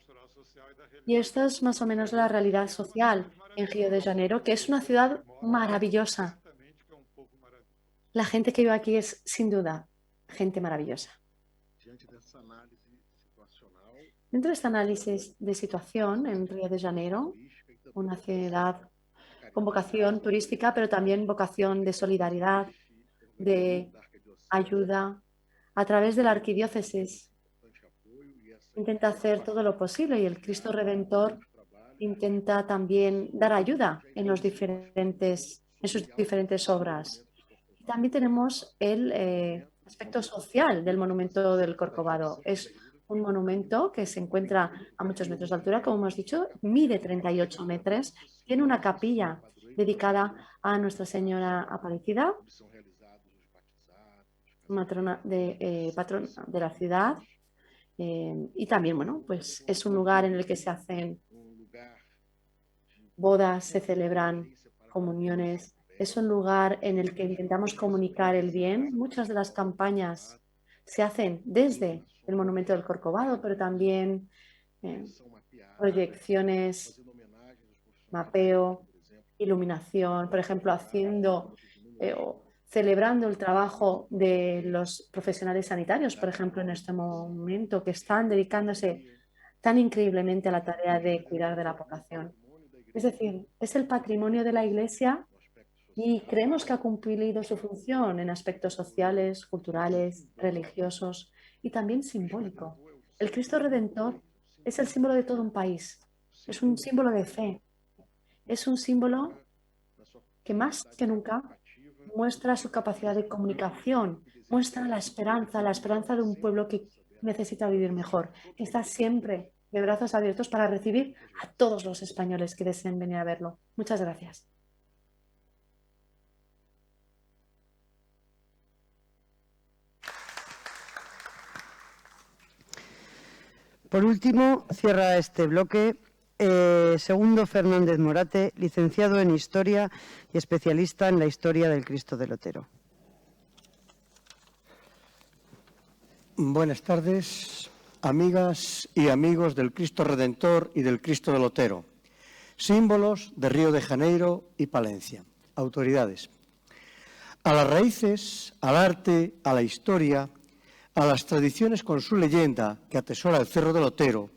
Y esto es más o menos la realidad social en Río de Janeiro, que es una ciudad maravillosa. La gente que vive aquí es, sin duda, gente maravillosa. Dentro de este análisis de situación en Río de Janeiro, una ciudad con vocación turística, pero también vocación de solidaridad, de ayuda, a través de la arquidiócesis, intenta hacer todo lo posible y el Cristo Redentor intenta también dar ayuda en sus diferentes obras. Y también tenemos el aspecto social del monumento del Corcovado. Es un monumento que se encuentra a muchos metros de altura, como hemos dicho, mide 38 metros, tiene una capilla dedicada a Nuestra Señora Aparecida, patrona de la ciudad, y también, bueno, pues es un lugar en el que se hacen bodas, se celebran comuniones, es un lugar en el que intentamos comunicar el bien. Muchas de las campañas se hacen desde el Monumento del Corcovado, pero también proyecciones, mapeo, iluminación, por ejemplo, celebrando el trabajo de los profesionales sanitarios, por ejemplo, en este momento, que están dedicándose tan increíblemente a la tarea de cuidar de la población. Es decir, es el patrimonio de la Iglesia y creemos que ha cumplido su función en aspectos sociales, culturales, religiosos y también simbólico. El Cristo Redentor es el símbolo de todo un país, es un símbolo de fe, es un símbolo que más que nunca muestra su capacidad de comunicación, muestra la esperanza de un pueblo que necesita vivir mejor, que está siempre de brazos abiertos para recibir a todos los españoles que deseen venir a verlo. Muchas gracias. Por último, cierra este bloque Segundo Fernández Morate, licenciado en Historia y especialista en la historia del Cristo del Otero. Buenas tardes, amigas y amigos del Cristo Redentor y del Cristo del Otero, símbolos de Río de Janeiro y Palencia. Autoridades. A las raíces, al arte, a la historia, a las tradiciones con su leyenda que atesora el Cerro del Otero,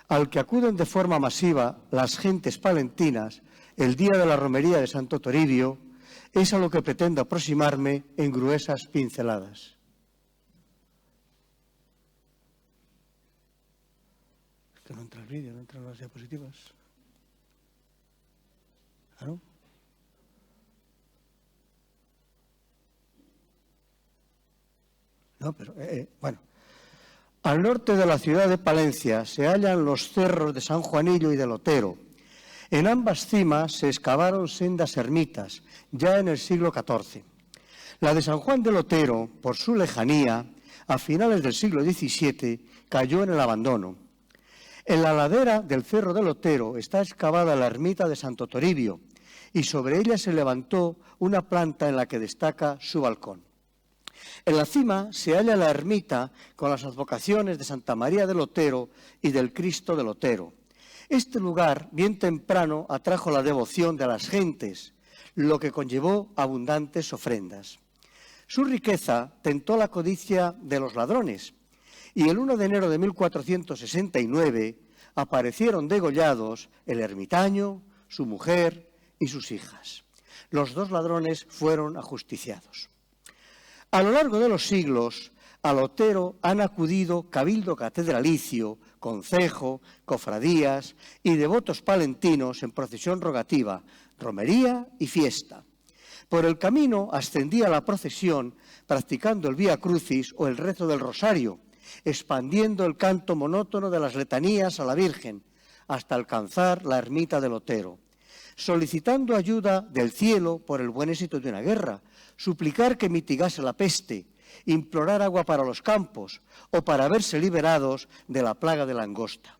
al que acuden de forma masiva las gentes palentinas el día de la romería de Santo Toribio, es a lo que pretendo aproximarme en gruesas pinceladas. No entra el vídeo, no entran las diapositivas. ¿Claro? No, pero, bueno. Al norte de la ciudad de Palencia se hallan los cerros de San Juanillo y del Otero. En ambas cimas se excavaron sendas ermitas, ya en el siglo XIV. La de San Juan del Otero, por su lejanía, a finales del siglo XVII, cayó en el abandono. En la ladera del Cerro del Otero está excavada la ermita de Santo Toribio y sobre ella se levantó una planta en la que destaca su balcón. En la cima se halla la ermita con las advocaciones de Santa María del Otero y del Cristo del Otero. Este lugar, bien temprano, atrajo la devoción de las gentes. lo que conllevó abundantes ofrendas. Su riqueza tentó la codicia de los ladrones y el 1 de enero de 1469 aparecieron degollados el ermitaño, su mujer y sus hijas. Los 2 ladrones fueron ajusticiados. A lo largo de los siglos, al Otero han acudido cabildo catedralicio, concejo, cofradías y devotos palentinos en procesión rogativa, romería y fiesta. Por el camino ascendía la procesión practicando el Vía Crucis o el rezo del Rosario, expandiendo el canto monótono de las letanías a la Virgen, hasta alcanzar la ermita del Otero, solicitando ayuda del cielo por el buen éxito de una guerra, suplicar que mitigase la peste, implorar agua para los campos o para verse liberados de la plaga de langosta.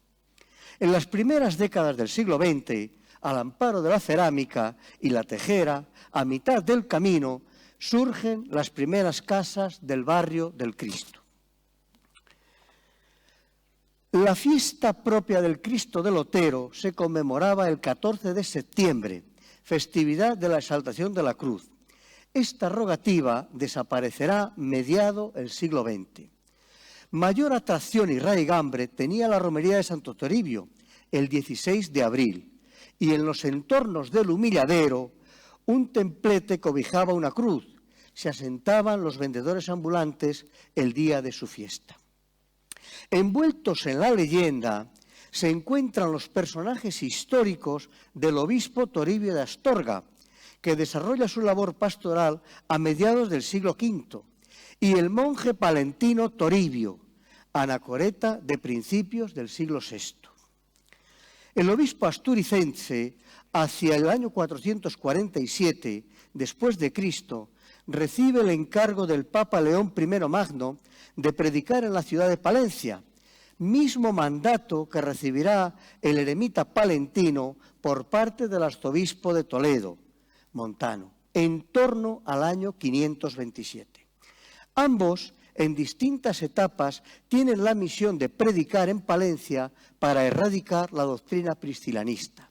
En las primeras décadas del siglo XX, al amparo de la cerámica y la tejera, a mitad del camino, surgen las primeras casas del barrio del Cristo. La fiesta propia del Cristo del Otero se conmemoraba el 14 de septiembre, festividad de la exaltación de la cruz. Esta rogativa desaparecerá mediado el siglo XX. Mayor atracción y raigambre tenía la romería de Santo Toribio, el 16 de abril, y en los entornos del Humilladero un templete cobijaba una cruz. Se asentaban los vendedores ambulantes el día de su fiesta. Envueltos en la leyenda se encuentran los personajes históricos del obispo Toribio de Astorga, que desarrolla su labor pastoral a mediados del siglo V, y el monje palentino Toribio, anacoreta de principios del siglo VI. El obispo asturicense, hacia el año 447, después de Cristo, recibe el encargo del Papa León I Magno de predicar en la ciudad de Palencia, mismo mandato que recibirá el eremita palentino por parte del arzobispo de Toledo, Montano, en torno al año 527. Ambos, en distintas etapas, tienen la misión de predicar en Palencia para erradicar la doctrina priscilanista.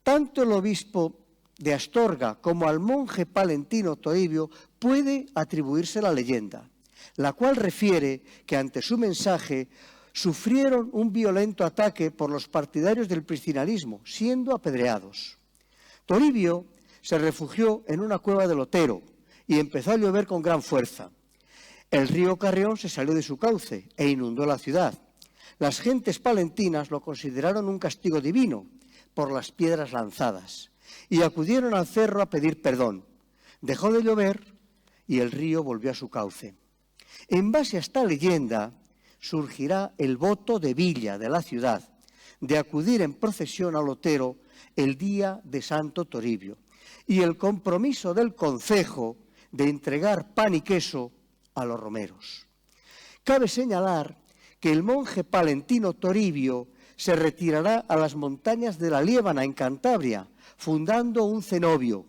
Tanto el obispo de Astorga como al monje palentino Toribio puede atribuirse la leyenda, la cual refiere que ante su mensaje sufrieron un violento ataque por los partidarios del priscilanismo, siendo apedreados. Toribio se refugió en una cueva del Otero y empezó a llover con gran fuerza. El río Carrión se salió de su cauce e inundó la ciudad. Las gentes palentinas lo consideraron un castigo divino por las piedras lanzadas y acudieron al cerro a pedir perdón. Dejó de llover y el río volvió a su cauce. En base a esta leyenda surgirá el voto de villa de la ciudad de acudir en procesión al Otero el día de Santo Toribio y el compromiso del concejo de entregar pan y queso a los romeros. Cabe señalar que el monje palentino Toribio se retirará a las montañas de la Liébana, en Cantabria, fundando un cenobio.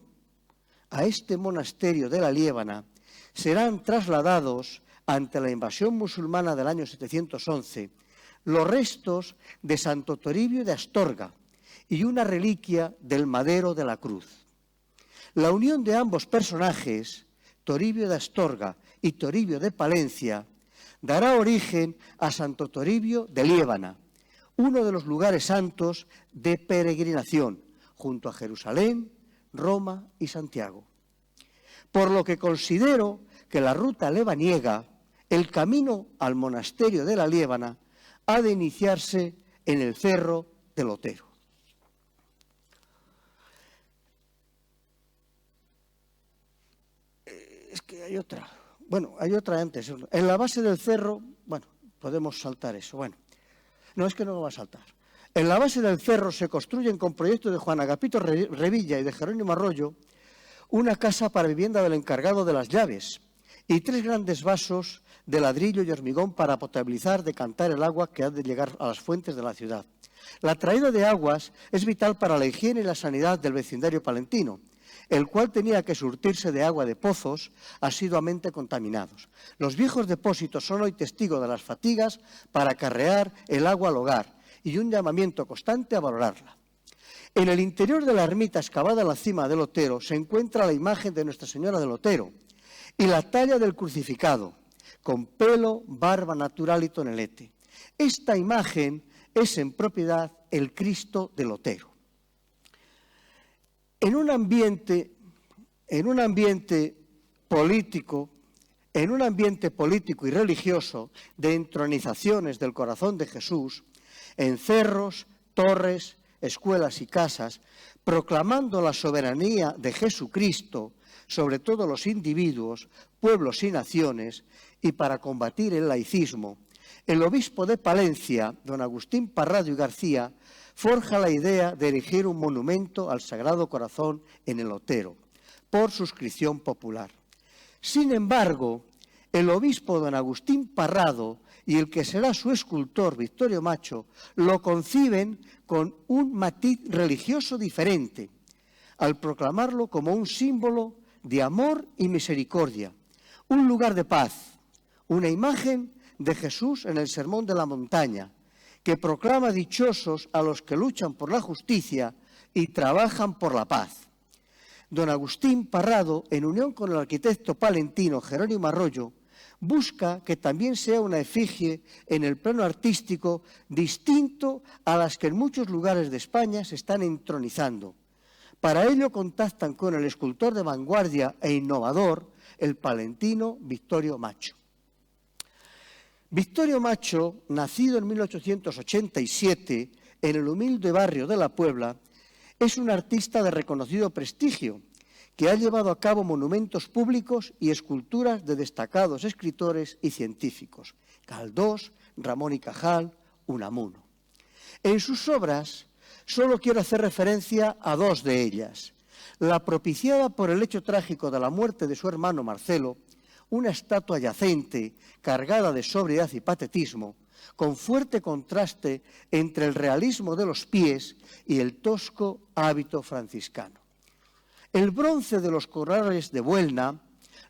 A este monasterio de la Liébana serán trasladados, ante la invasión musulmana del año 711, los restos de Santo Toribio de Astorga y una reliquia del madero de la cruz. La unión de ambos personajes, Toribio de Astorga y Toribio de Palencia, dará origen a Santo Toribio de Liébana, uno de los lugares santos de peregrinación, junto a Jerusalén, Roma y Santiago. Por lo que considero que la ruta lebaniega, el camino al monasterio de la Liébana, ha de iniciarse en el cerro del Otero. Es que hay otra. Bueno, hay otra antes. En la base del cerro, bueno, podemos saltar eso. Bueno, no, es que no lo va a saltar. En la base del cerro se construyen con proyectos de Juan Agapito Revilla y de Jerónimo Arroyo una casa para vivienda del encargado de las llaves y 3 grandes vasos de ladrillo y hormigón para potabilizar, decantar el agua que ha de llegar a las fuentes de la ciudad. La traída de aguas es vital para la higiene y la sanidad del vecindario palentino, el cual tenía que surtirse de agua de pozos asiduamente contaminados. Los viejos depósitos son hoy testigos de las fatigas para acarrear el agua al hogar y un llamamiento constante a valorarla. En el interior de la ermita excavada en la cima del Otero se encuentra la imagen de Nuestra Señora del Otero y la talla del crucificado, con pelo, barba natural y tonelete. Esta imagen es en propiedad el Cristo del Otero. En un ambiente político y religioso de entronizaciones del corazón de Jesús, en cerros, torres, escuelas y casas, proclamando la soberanía de Jesucristo sobre todos los individuos, pueblos y naciones, y para combatir el laicismo, el obispo de Palencia, don Agustín Parrado y García, forja la idea de erigir un monumento al Sagrado Corazón en el Otero, por suscripción popular. Sin embargo, el obispo don Agustín Parrado y el que será su escultor, Victorio Macho, lo conciben con un matiz religioso diferente, al proclamarlo como un símbolo de amor y misericordia, un lugar de paz, una imagen de Jesús en el Sermón de la Montaña, que proclama dichosos a los que luchan por la justicia y trabajan por la paz. Don Agustín Parrado, en unión con el arquitecto palentino Jerónimo Arroyo, busca que también sea una efigie en el plano artístico distinto a las que en muchos lugares de España se están entronizando. Para ello contactan con el escultor de vanguardia e innovador, el palentino Victorio Macho. Victorio Macho, nacido en 1887 en el humilde barrio de La Puebla, es un artista de reconocido prestigio que ha llevado a cabo monumentos públicos y esculturas de destacados escritores y científicos, Galdós, Ramón y Cajal, Unamuno. En sus obras solo quiero hacer referencia a dos de ellas. La propiciada por el hecho trágico de la muerte de su hermano Marcelo, una estatua yacente cargada de sobriedad y patetismo, con fuerte contraste entre el realismo de los pies y el tosco hábito franciscano. El bronce de los corrales de Buelna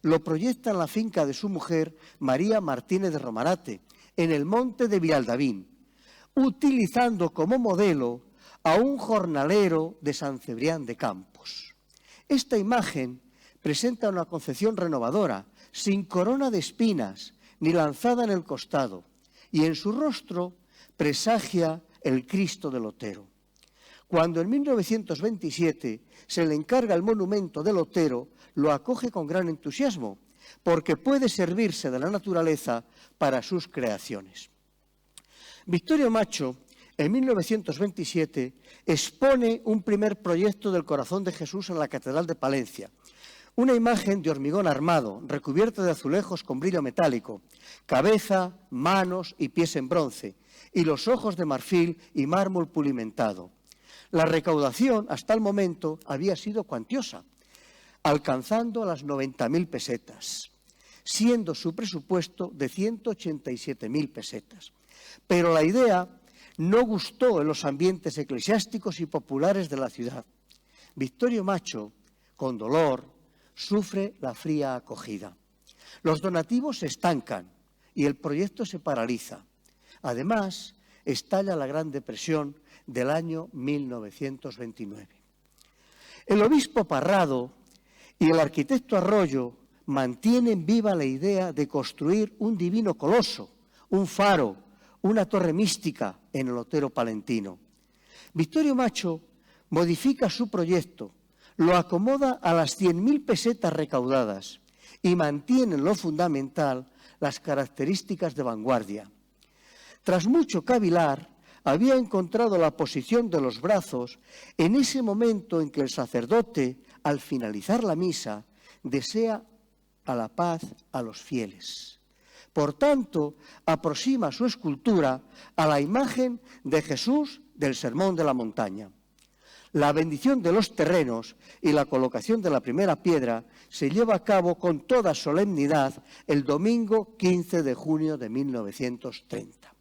lo proyecta en la finca de su mujer, María Martínez de Romarate, en el monte de Villaldavín, utilizando como modelo a un jornalero de San Cebrián de Campos. Esta imagen presenta una concepción renovadora, sin corona de espinas ni lanzada en el costado, y en su rostro presagia el Cristo del Otero. Cuando en 1927 se le encarga el monumento del Otero, lo acoge con gran entusiasmo, porque puede servirse de la naturaleza para sus creaciones. Victorio Macho, en 1927, expone un primer proyecto del Corazón de Jesús en la Catedral de Palencia, una imagen de hormigón armado, recubierta de azulejos con brillo metálico, cabeza, manos y pies en bronce, y los ojos de marfil y mármol pulimentado. La recaudación hasta el momento había sido cuantiosa, alcanzando las 90.000 pesetas, siendo su presupuesto de 187.000 pesetas. Pero la idea no gustó en los ambientes eclesiásticos y populares de la ciudad. Victorio Macho, con dolor, sufre la fría acogida. Los donativos se estancan y el proyecto se paraliza. Además, estalla la Gran Depresión del año 1929. El obispo Parrado y el arquitecto Arroyo mantienen viva la idea de construir un divino coloso, un faro, una torre mística en el Otero palentino. Victorio Macho modifica su proyecto, lo acomoda a las 100.000 pesetas recaudadas y mantiene en lo fundamental las características de vanguardia. Tras mucho cavilar, había encontrado la posición de los brazos en ese momento en que el sacerdote, al finalizar la misa, desea a la paz a los fieles. Por tanto, aproxima su escultura a la imagen de Jesús del Sermón de la Montaña. La bendición de los terrenos y la colocación de la primera piedra se lleva a cabo con toda solemnidad el domingo 15 de junio de 1930.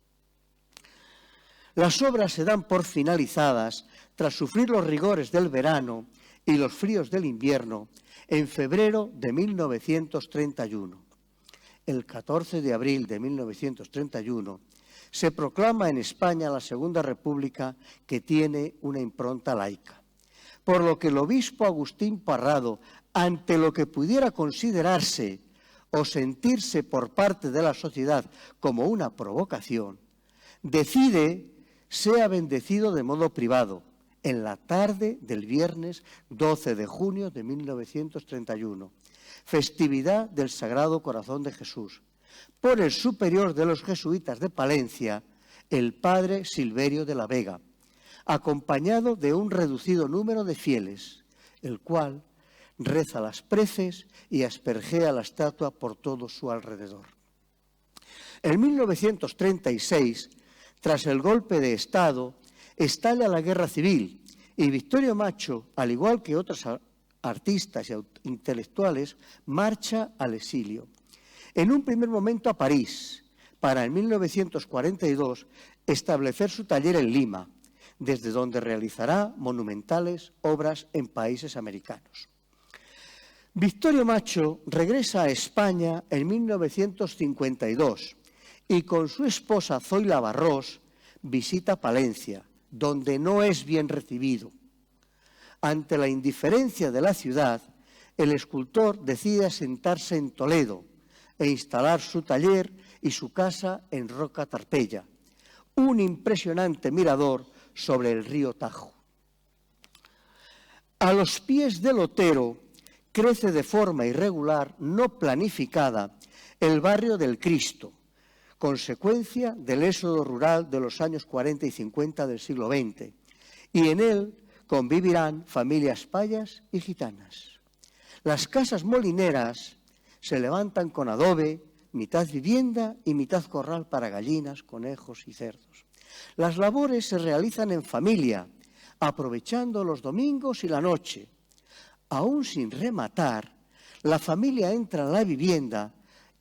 Las obras se dan por finalizadas tras sufrir los rigores del verano y los fríos del invierno en febrero de 1931. El 14 de abril de 1931 se proclama en España la Segunda República, que tiene una impronta laica. Por lo que el obispo Agustín Parrado, ante lo que pudiera considerarse o sentirse por parte de la sociedad como una provocación, decide sea bendecido de modo privado en la tarde del viernes 12 de junio de 1931, festividad del Sagrado Corazón de Jesús, por el superior de los jesuitas de Palencia, el padre Silverio de la Vega, acompañado de un reducido número de fieles, el cual reza las preces y aspergea la estatua por todo su alrededor. En 1936, tras el golpe de Estado, estalla la guerra civil y Victorio Macho, al igual que otros artistas y intelectuales, marcha al exilio. En un primer momento a París, para en 1942 establecer su taller en Lima, desde donde realizará monumentales obras en países americanos. Victorio Macho regresa a España en 1952 y con su esposa Zoila Barros visita Palencia, donde no es bien recibido. Ante la indiferencia de la ciudad, el escultor decide asentarse en Toledo e instalar su taller y su casa en Roca Tarpeya, un impresionante mirador sobre el río Tajo. A los pies del Otero crece de forma irregular, no planificada, el barrio del Cristo, consecuencia del éxodo rural de los años 40 y 50 del siglo XX, y en él convivirán familias payas y gitanas. Las casas molineras se levantan con adobe, mitad vivienda y mitad corral para gallinas, conejos y cerdos. Las labores se realizan en familia, aprovechando los domingos y la noche. Aún sin rematar, la familia entra a la vivienda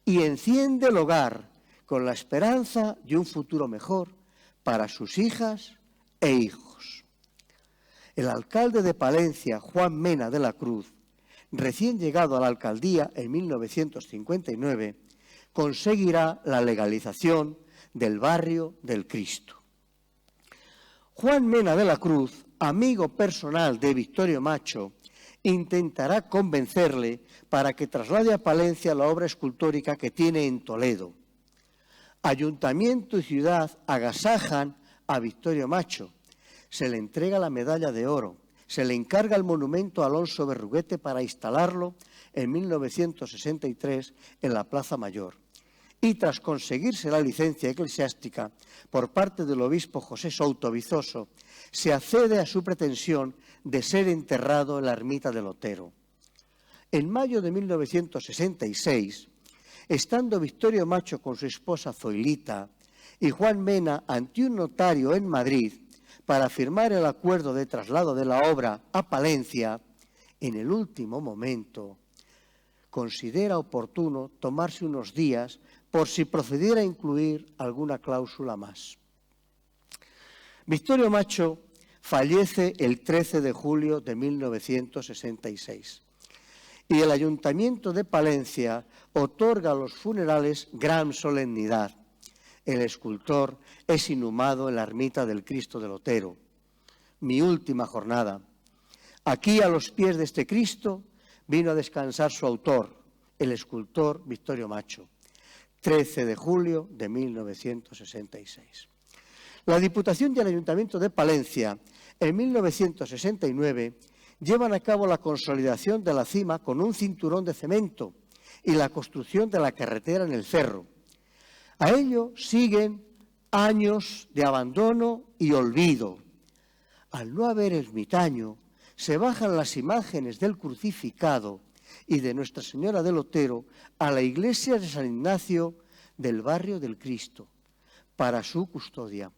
y enciende el hogar con la esperanza de un futuro mejor para sus hijas e hijos. El alcalde de Palencia, Juan Mena de la Cruz, recién llegado a la alcaldía en 1959, conseguirá la legalización del barrio del Cristo. Juan Mena de la Cruz, amigo personal de Victorio Macho, intentará convencerle para que traslade a Palencia la obra escultórica que tiene en Toledo. Ayuntamiento y ciudad agasajan a Victorio Macho. Se le entrega la medalla de oro. Se le encarga el monumento a Alonso Berruguete para instalarlo en 1963 en la Plaza Mayor. Y tras conseguirse la licencia eclesiástica por parte del obispo José Souto Vizoso, se accede a su pretensión de ser enterrado en la ermita del Otero. En mayo de 1966, estando Victorio Macho con su esposa Zoilita y Juan Mena ante un notario en Madrid para firmar el acuerdo de traslado de la obra a Palencia, en el último momento considera oportuno tomarse unos días por si procediera a incluir alguna cláusula más. Victorio Macho fallece el 13 de julio de 1966 y el Ayuntamiento de Palencia otorga a los funerales gran solemnidad. El escultor es inhumado en la ermita del Cristo del Otero. Mi última jornada. Aquí, a los pies de este Cristo, vino a descansar su autor, el escultor Victorio Macho, 13 de julio de 1966. La Diputación y el Ayuntamiento de Palencia, en 1969, llevan a cabo la consolidación de la cima con un cinturón de cemento y la construcción de la carretera en el cerro. A ello siguen años de abandono y olvido. Al no haber ermitaño, se bajan las imágenes del crucificado y de Nuestra Señora del Otero a la iglesia de San Ignacio del barrio del Cristo para su custodia.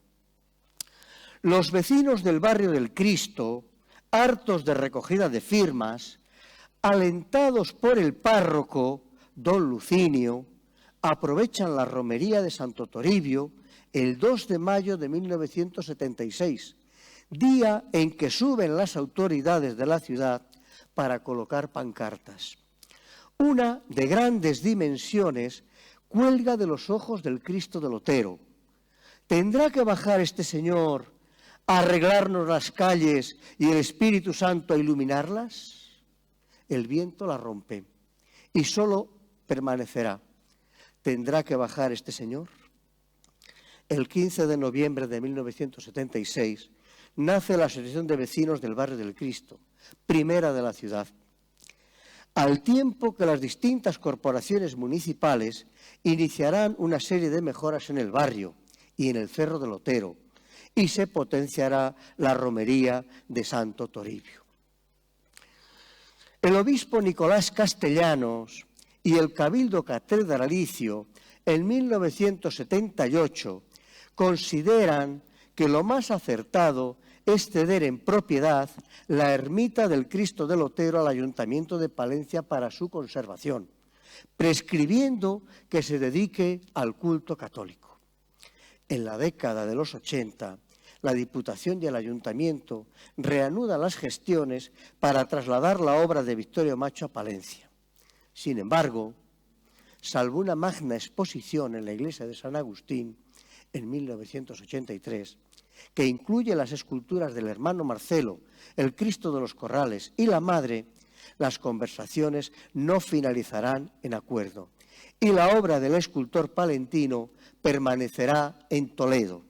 Los vecinos del barrio del Cristo, hartos de recogida de firmas, alentados por el párroco, don Lucinio, aprovechan la romería de Santo Toribio el 2 de mayo de 1976, día en que suben las autoridades de la ciudad para colocar pancartas. Una de grandes dimensiones cuelga de los ojos del Cristo del Otero. ¿Tendrá que bajar este señor a arreglarnos las calles y el Espíritu Santo a iluminarlas? El viento la rompe y solo permanecerá. ¿Tendrá que bajar este señor? El 15 de noviembre de 1976 nace la Asociación de Vecinos del Barrio del Cristo, primera de la ciudad. Al tiempo que las distintas corporaciones municipales iniciarán una serie de mejoras en el barrio y en el Cerro del Otero, y se potenciará la romería de Santo Toribio. El obispo Nicolás Castellanos y el Cabildo Catedralicio en 1978 consideran que lo más acertado es ceder en propiedad la ermita del Cristo del Otero al Ayuntamiento de Palencia para su conservación, prescribiendo que se dedique al culto católico. En la década de los 80, la Diputación y el Ayuntamiento reanudan las gestiones para trasladar la obra de Victorio Macho a Palencia. Sin embargo, salvo una magna exposición en la iglesia de San Agustín en 1983, que incluye las esculturas del hermano Marcelo, el Cristo de los Corrales y la Madre, las conversaciones no finalizarán en acuerdo y la obra del escultor palentino permanecerá en Toledo.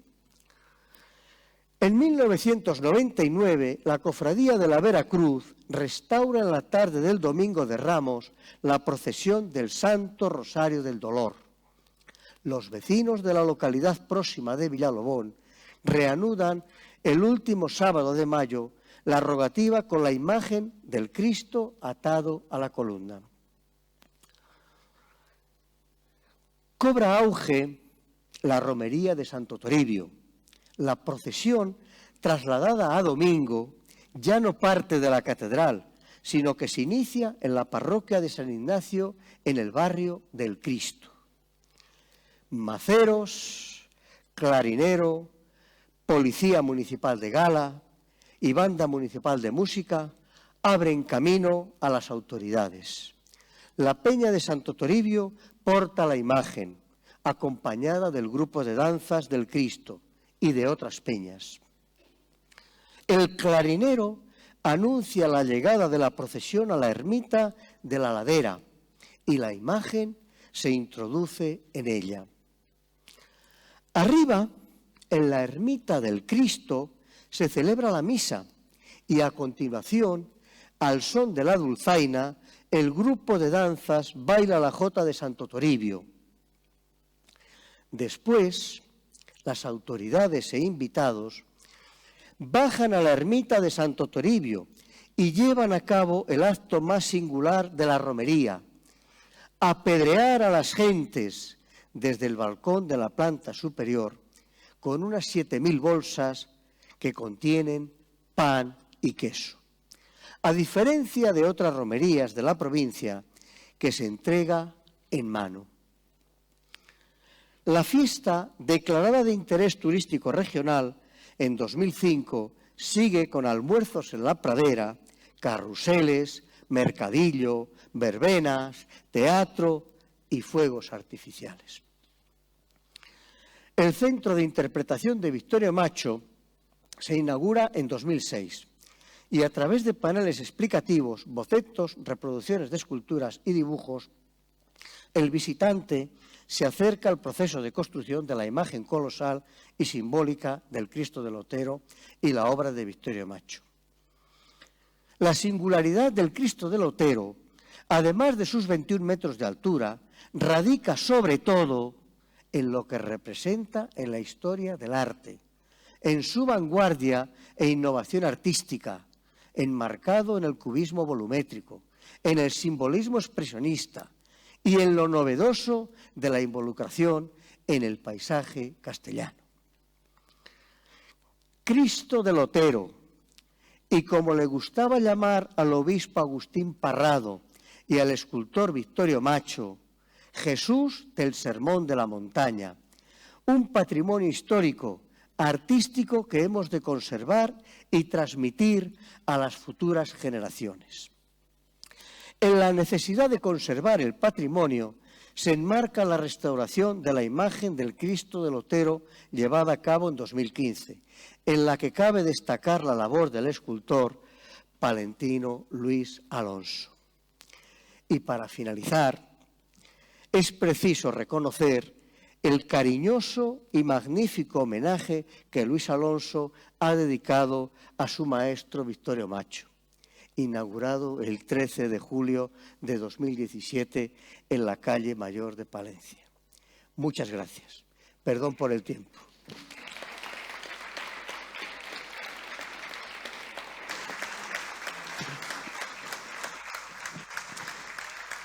En 1999, la Cofradía de la Veracruz restaura en la tarde del Domingo de Ramos la procesión del Santo Rosario del Dolor. Los vecinos de la localidad próxima de Villalobón reanudan el último sábado de mayo la rogativa con la imagen del Cristo atado a la columna. Cobra auge la romería de Santo Toribio. La procesión, trasladada a domingo, ya no parte de la catedral, sino que se inicia en la parroquia de San Ignacio, en el barrio del Cristo. Maceros, clarinero, Policía Municipal de Gala y Banda Municipal de Música abren camino a las autoridades. La Peña de Santo Toribio porta la imagen, acompañada del grupo de danzas del Cristo y de otras peñas. El clarinero anuncia la llegada de la procesión a la ermita de la Ladera y la imagen se introduce en ella. Arriba, en la ermita del Cristo, se celebra la misa y a continuación, al son de la dulzaina, el grupo de danzas baila la jota de Santo Toribio. Después, las autoridades e invitados bajan a la ermita de Santo Toribio y llevan a cabo el acto más singular de la romería, apedrear a las gentes desde el balcón de la planta superior con unas 7.000 bolsas que contienen pan y queso. A diferencia de otras romerías de la provincia, que se entrega en mano. La fiesta, declarada de interés turístico regional en 2005, sigue con almuerzos en la pradera, carruseles, mercadillo, verbenas, teatro y fuegos artificiales. El Centro de Interpretación de Victorio Macho se inaugura en 2006 y a través de paneles explicativos, bocetos, reproducciones de esculturas y dibujos, el visitante se acerca al proceso de construcción de la imagen colosal y simbólica del Cristo del Otero y la obra de Victorio Macho. La singularidad del Cristo del Otero, además de sus 21 metros de altura, radica sobre todo en lo que representa en la historia del arte, en su vanguardia e innovación artística, enmarcado en el cubismo volumétrico, en el simbolismo expresionista y en lo novedoso de la involucración en el paisaje castellano. Cristo del Otero, y como le gustaba llamar al obispo Agustín Parrado y al escultor Victorio Macho, Jesús del Sermón de la Montaña, un patrimonio histórico, artístico que hemos de conservar y transmitir a las futuras generaciones. En la necesidad de conservar el patrimonio se enmarca la restauración de la imagen del Cristo del Otero llevada a cabo en 2015, en la que cabe destacar la labor del escultor palentino Luis Alonso. Y para finalizar, es preciso reconocer el cariñoso y magnífico homenaje que Luis Alonso ha dedicado a su maestro Victorio Macho, inaugurado el 13 de julio de 2017 en la calle Mayor de Palencia. Muchas gracias. Perdón por el tiempo.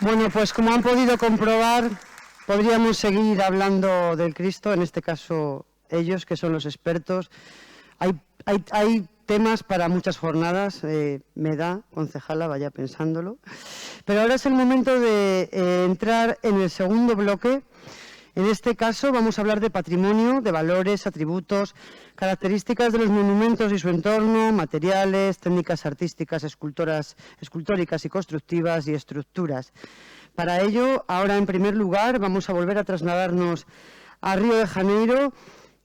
Bueno, pues como han podido comprobar, podríamos seguir hablando del Cristo, en este caso ellos, que son los expertos. Hay temas para muchas jornadas, me da, concejala, vaya pensándolo. Pero ahora es el momento de entrar en el segundo bloque. En este caso vamos a hablar de patrimonio, de valores, atributos, características de los monumentos y su entorno, materiales, técnicas artísticas, escultóricas y constructivas y estructuras. Para ello, ahora en primer lugar, vamos a volver a trasladarnos a Río de Janeiro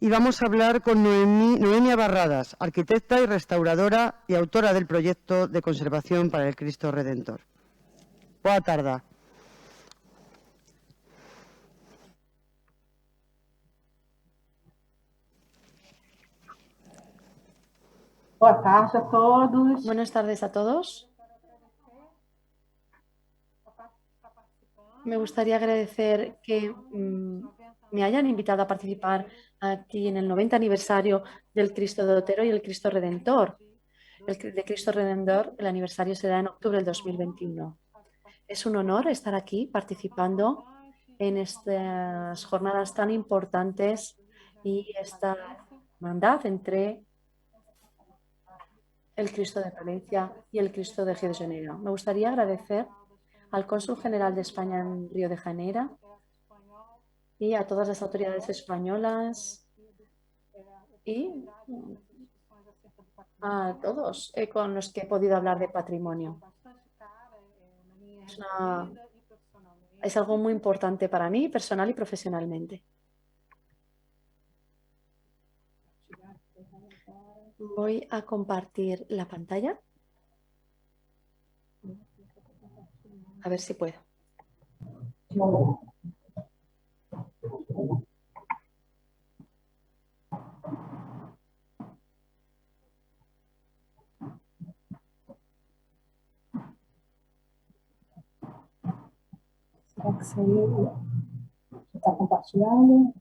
y vamos a hablar con Noemia Barradas, arquitecta y restauradora y autora del proyecto de conservación para el Cristo Redentor. Boa tarde. Buenas tardes a todos. Me gustaría agradecer que me hayan invitado a participar aquí en el 90 aniversario del Cristo de Otero y el Cristo Redentor. De Cristo Redentor, el aniversario será en octubre del 2021. Es un honor estar aquí participando en estas jornadas tan importantes y esta hermandad entre el Cristo de Palencia y el Cristo de Río de Janeiro. Me gustaría agradecer al Cónsul General de España en Río de Janeiro y a todas las autoridades españolas y a todos con los que he podido hablar de patrimonio. Es algo muy importante para mí, personal y profesionalmente. Voy a compartir la pantalla. A ver si puedo. Será que saiu? Está compartilhado?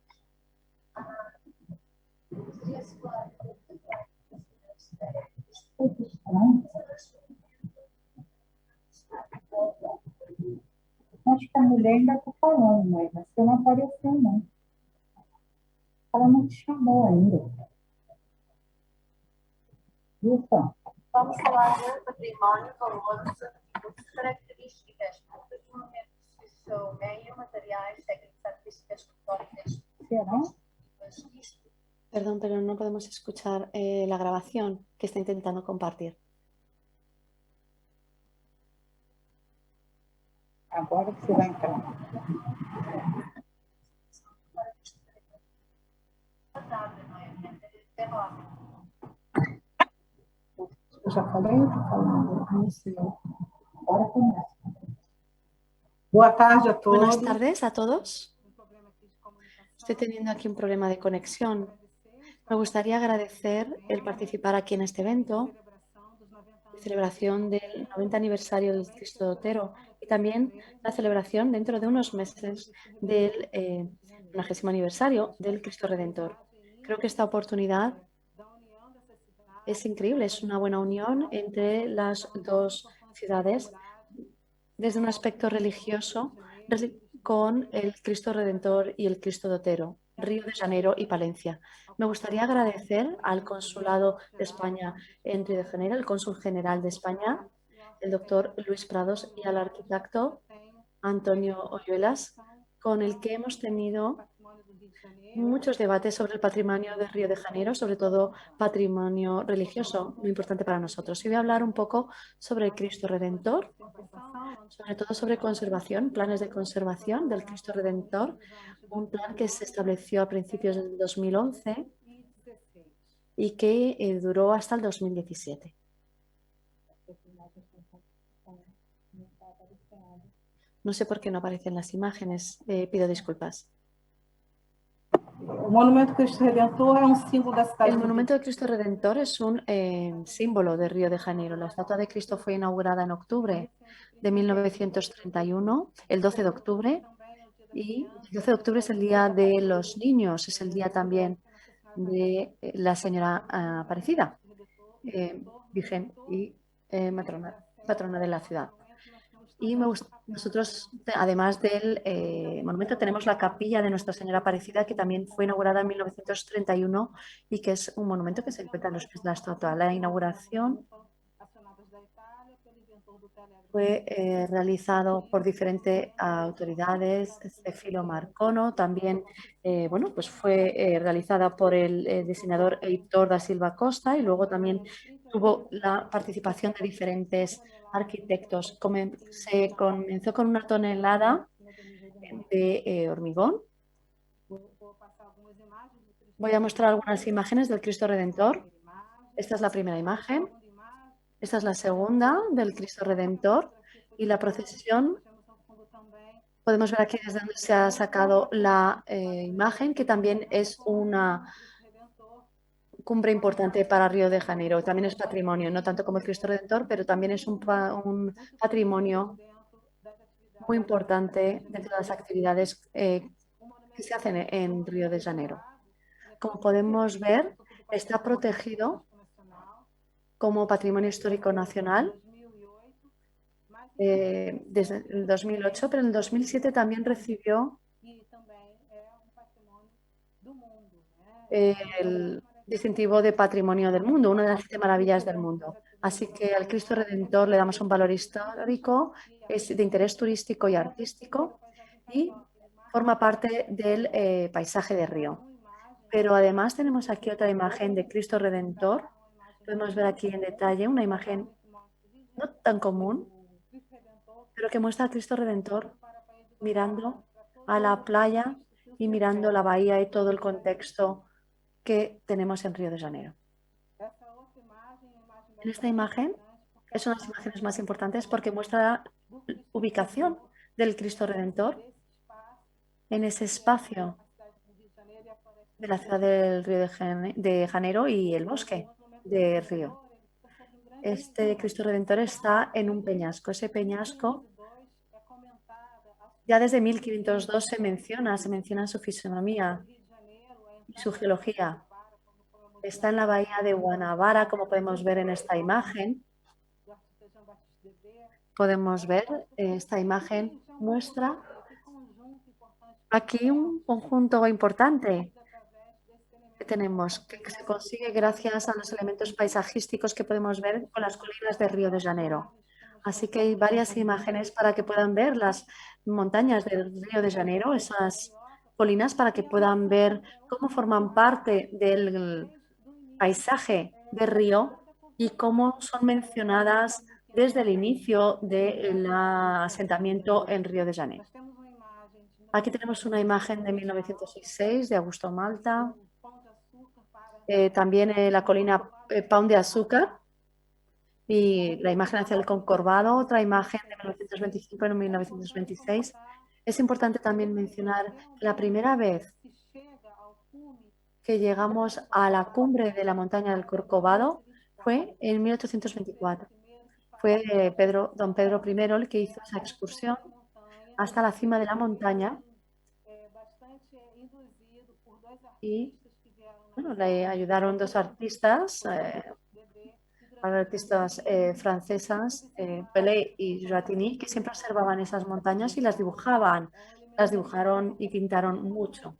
Acho que a mulher ainda está falando, mas você não apareceu, não. Ela não te chamou ainda. Ufa. Vamos falar de património, valores, características dos monumentos de seu meio, materiais, técnicas artísticas, escultóricas. Será? Perdón, pero no podemos escuchar la grabación que está intentando compartir. Agora que você vai entrar. Eu já falei, eu estou falando. Não sei. Agora começa. Boa tarde a todos. Buenas tardes a todos. Estoy teniendo aquí un problema de conexión. Me gustaría agradecer el participar aquí en este evento de celebración del 90 aniversario del Cristo de Otero y también la celebración dentro de unos meses del 90º aniversario del Cristo Redentor. Creo que esta oportunidad es increíble, es una buena unión entre las dos ciudades desde un aspecto religioso con el Cristo Redentor y el Cristo de Otero, Río de Janeiro y Palencia. Me gustaría agradecer al Consulado de España en Río de Janeiro, el Cónsul General de España, el doctor Luis Prados, y al arquitecto Antonio Oyuelas, con el que hemos tenido muchos debates sobre el patrimonio de Río de Janeiro, sobre todo patrimonio religioso, muy importante para nosotros. Y voy a hablar un poco sobre el Cristo Redentor, sobre todo sobre conservación, planes de conservación del Cristo Redentor, un plan que se estableció a principios del 2011 y que duró hasta el 2017. No sé por qué no aparecen las imágenes, pido disculpas. El monumento del Cristo Redentor es un símbolo de la ciudad. El monumento del Cristo Redentor es un símbolo de Río de Janeiro. La estatua de Cristo fue inaugurada en octubre de 1931, el 12 de octubre, y el 12 de octubre es el Día de los Niños, es el día también de la Señora Aparecida, Virgen y patrona de la ciudad. Y nosotros, además del monumento, tenemos la capilla de Nuestra Señora Aparecida, que también fue inaugurada en 1931 y que es un monumento que se encuentra en los pies de la estatua. La inauguración fue realizado por diferentes autoridades, Cefiro Marcono, también pues fue realizada por el diseñador Heitor da Silva Costa y luego también tuvo la participación de diferentes arquitectos. Se comenzó con 1 tonelada de hormigón. Voy a mostrar algunas imágenes del Cristo Redentor. Esta es la primera imagen. Esta es la segunda del Cristo Redentor y la procesión. Podemos ver aquí desde donde se ha sacado la imagen, que también es una cumbre importante para Río de Janeiro. También es patrimonio, no tanto como el Cristo Redentor, pero también es un patrimonio muy importante dentro de las actividades que se hacen en Río de Janeiro. Como podemos ver, está protegido como Patrimonio Histórico Nacional desde el 2008, pero en el 2007 también recibió el distintivo de Patrimonio del Mundo, una de las 7 maravillas del mundo. Así que al Cristo Redentor le damos un valor histórico, es de interés turístico y artístico y forma parte del paisaje de Río. Pero además tenemos aquí otra imagen de Cristo Redentor. Podemos ver aquí en detalle una imagen no tan común, pero que muestra a Cristo Redentor mirando a la playa y mirando la bahía y todo el contexto que tenemos en Río de Janeiro. En esta imagen es una de las imágenes más importantes porque muestra la ubicación del Cristo Redentor en ese espacio de la ciudad del Río de Janeiro y el bosque de Río. Este Cristo Redentor está en un peñasco. Ese peñasco ya desde 1502 se menciona su fisonomía y su geología. Está en la bahía de Guanabara, como podemos ver en esta imagen. Podemos ver, esta imagen muestra aquí un conjunto importante que tenemos, que se consigue gracias a los elementos paisajísticos que podemos ver con las colinas de Río de Janeiro. Así que hay varias imágenes para que puedan ver las montañas del Río de Janeiro, esas colinas, para que puedan ver cómo forman parte del paisaje de Río y cómo son mencionadas desde el inicio del asentamiento en Río de Janeiro. Aquí tenemos una imagen de 1906 de Augusto Malta, también la colina Pão de Açúcar y la imagen hacia el Concorvado, otra imagen de 1925 y 1926. Es importante también mencionar que la primera vez que llegamos a la cumbre de la montaña del Corcovado fue en 1824. Fue don Pedro I el que hizo esa excursión hasta la cima de la montaña y le ayudaron 2 artistas, francesas, Pelé y Jatini, que siempre observaban esas montañas y las dibujaban. Las dibujaron y pintaron mucho.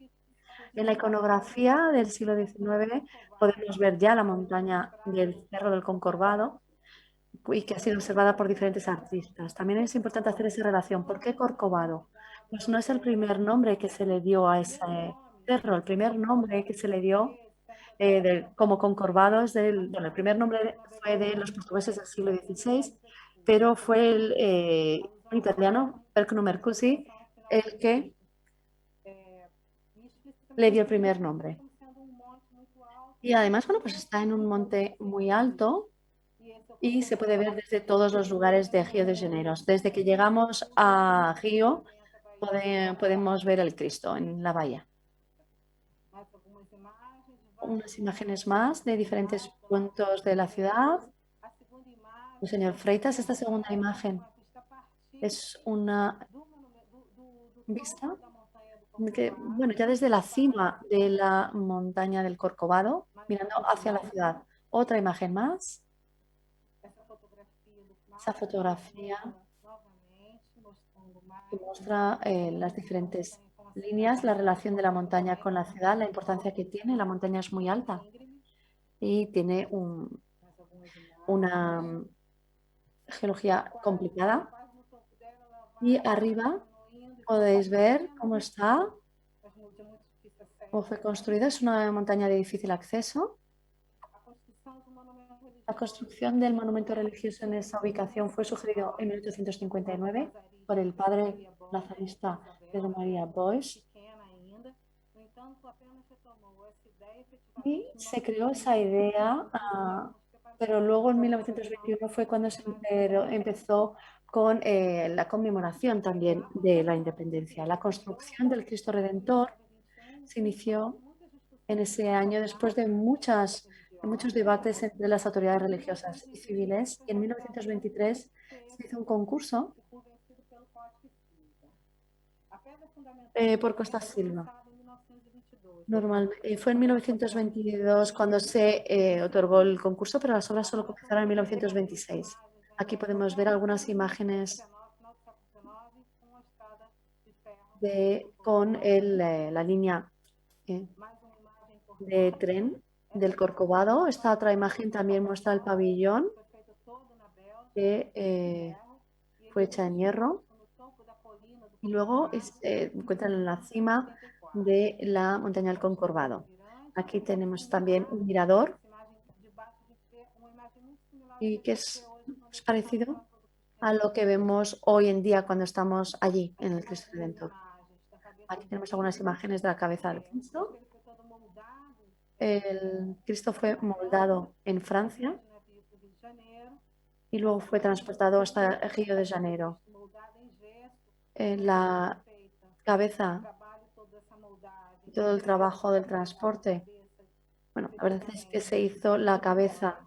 En la iconografía del siglo XIX podemos ver ya la montaña del Cerro del Concorvado y que ha sido observada por diferentes artistas. También es importante hacer esa relación. ¿Por qué Corcovado? Pues no es el primer nombre que se le dio a ese cerro. El primer nombre que se le dio como Concorvados, bueno, el primer nombre fue de los portugueses del siglo XVI, pero fue un italiano, Percuno Mercusi, el que le dio el primer nombre. Y además, bueno, pues está en un monte muy alto y se puede ver desde todos los lugares de Río de Janeiro. Desde que llegamos a Río podemos ver el Cristo en la bahía. Unas imágenes más de diferentes puntos de la ciudad. El señor Freitas, esta segunda imagen es una vista que, bueno, ya desde la cima de la montaña del Corcovado, mirando hacia la ciudad. Otra imagen más. Esa fotografía que muestra las diferentes líneas, la relación de la montaña con la ciudad, la importancia que tiene. La montaña es muy alta y tiene una geología complicada. Y arriba podéis ver cómo está, cómo fue construida. Es una montaña de difícil acceso. La construcción del monumento religioso en esa ubicación fue sugerido en 1859 por el padre lazarista Pedro María Boix. Y se creó esa idea, pero luego en 1921 fue cuando se empezó con la conmemoración también de la independencia. La construcción del Cristo Redentor se inició en ese año después de muchos debates entre las autoridades religiosas y civiles. Y en 1923 se hizo un concurso por Costa Silva. Fue en 1922 cuando se otorgó el concurso, pero las obras solo comenzaron en 1926. Aquí podemos ver algunas imágenes con la línea de tren del Corcovado. Esta otra imagen también muestra el pabellón que fue hecha en hierro. Y luego encuentran en la cima de la montaña del Concorvado. Aquí tenemos también un mirador y que es parecido a lo que vemos hoy en día cuando estamos allí en el Cristo Redentor. Aquí tenemos algunas imágenes de la cabeza del Cristo. El Cristo fue moldado en Francia y luego fue transportado hasta Río de Janeiro. La cabeza y todo el trabajo del transporte. Bueno, la verdad es que se hizo la cabeza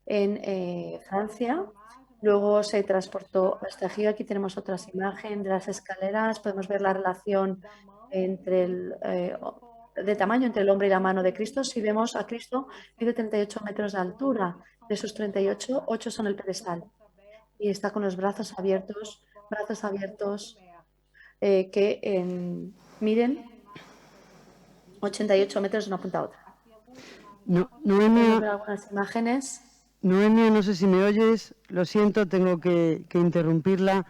en Francia, luego se transportó hasta Río. Aquí tenemos otras imágenes de las escaleras. Podemos ver la relación de tamaño entre el hombre y la mano de Cristo. Si vemos a Cristo, mide 38 metros de altura. De esos 38, 8 son el pedestal. Y está con los brazos abiertos que miden 88 metros de una punta a otra. Noemia, algunas imágenes. Noemia, no sé si me oyes, lo siento, tengo que interrumpirla.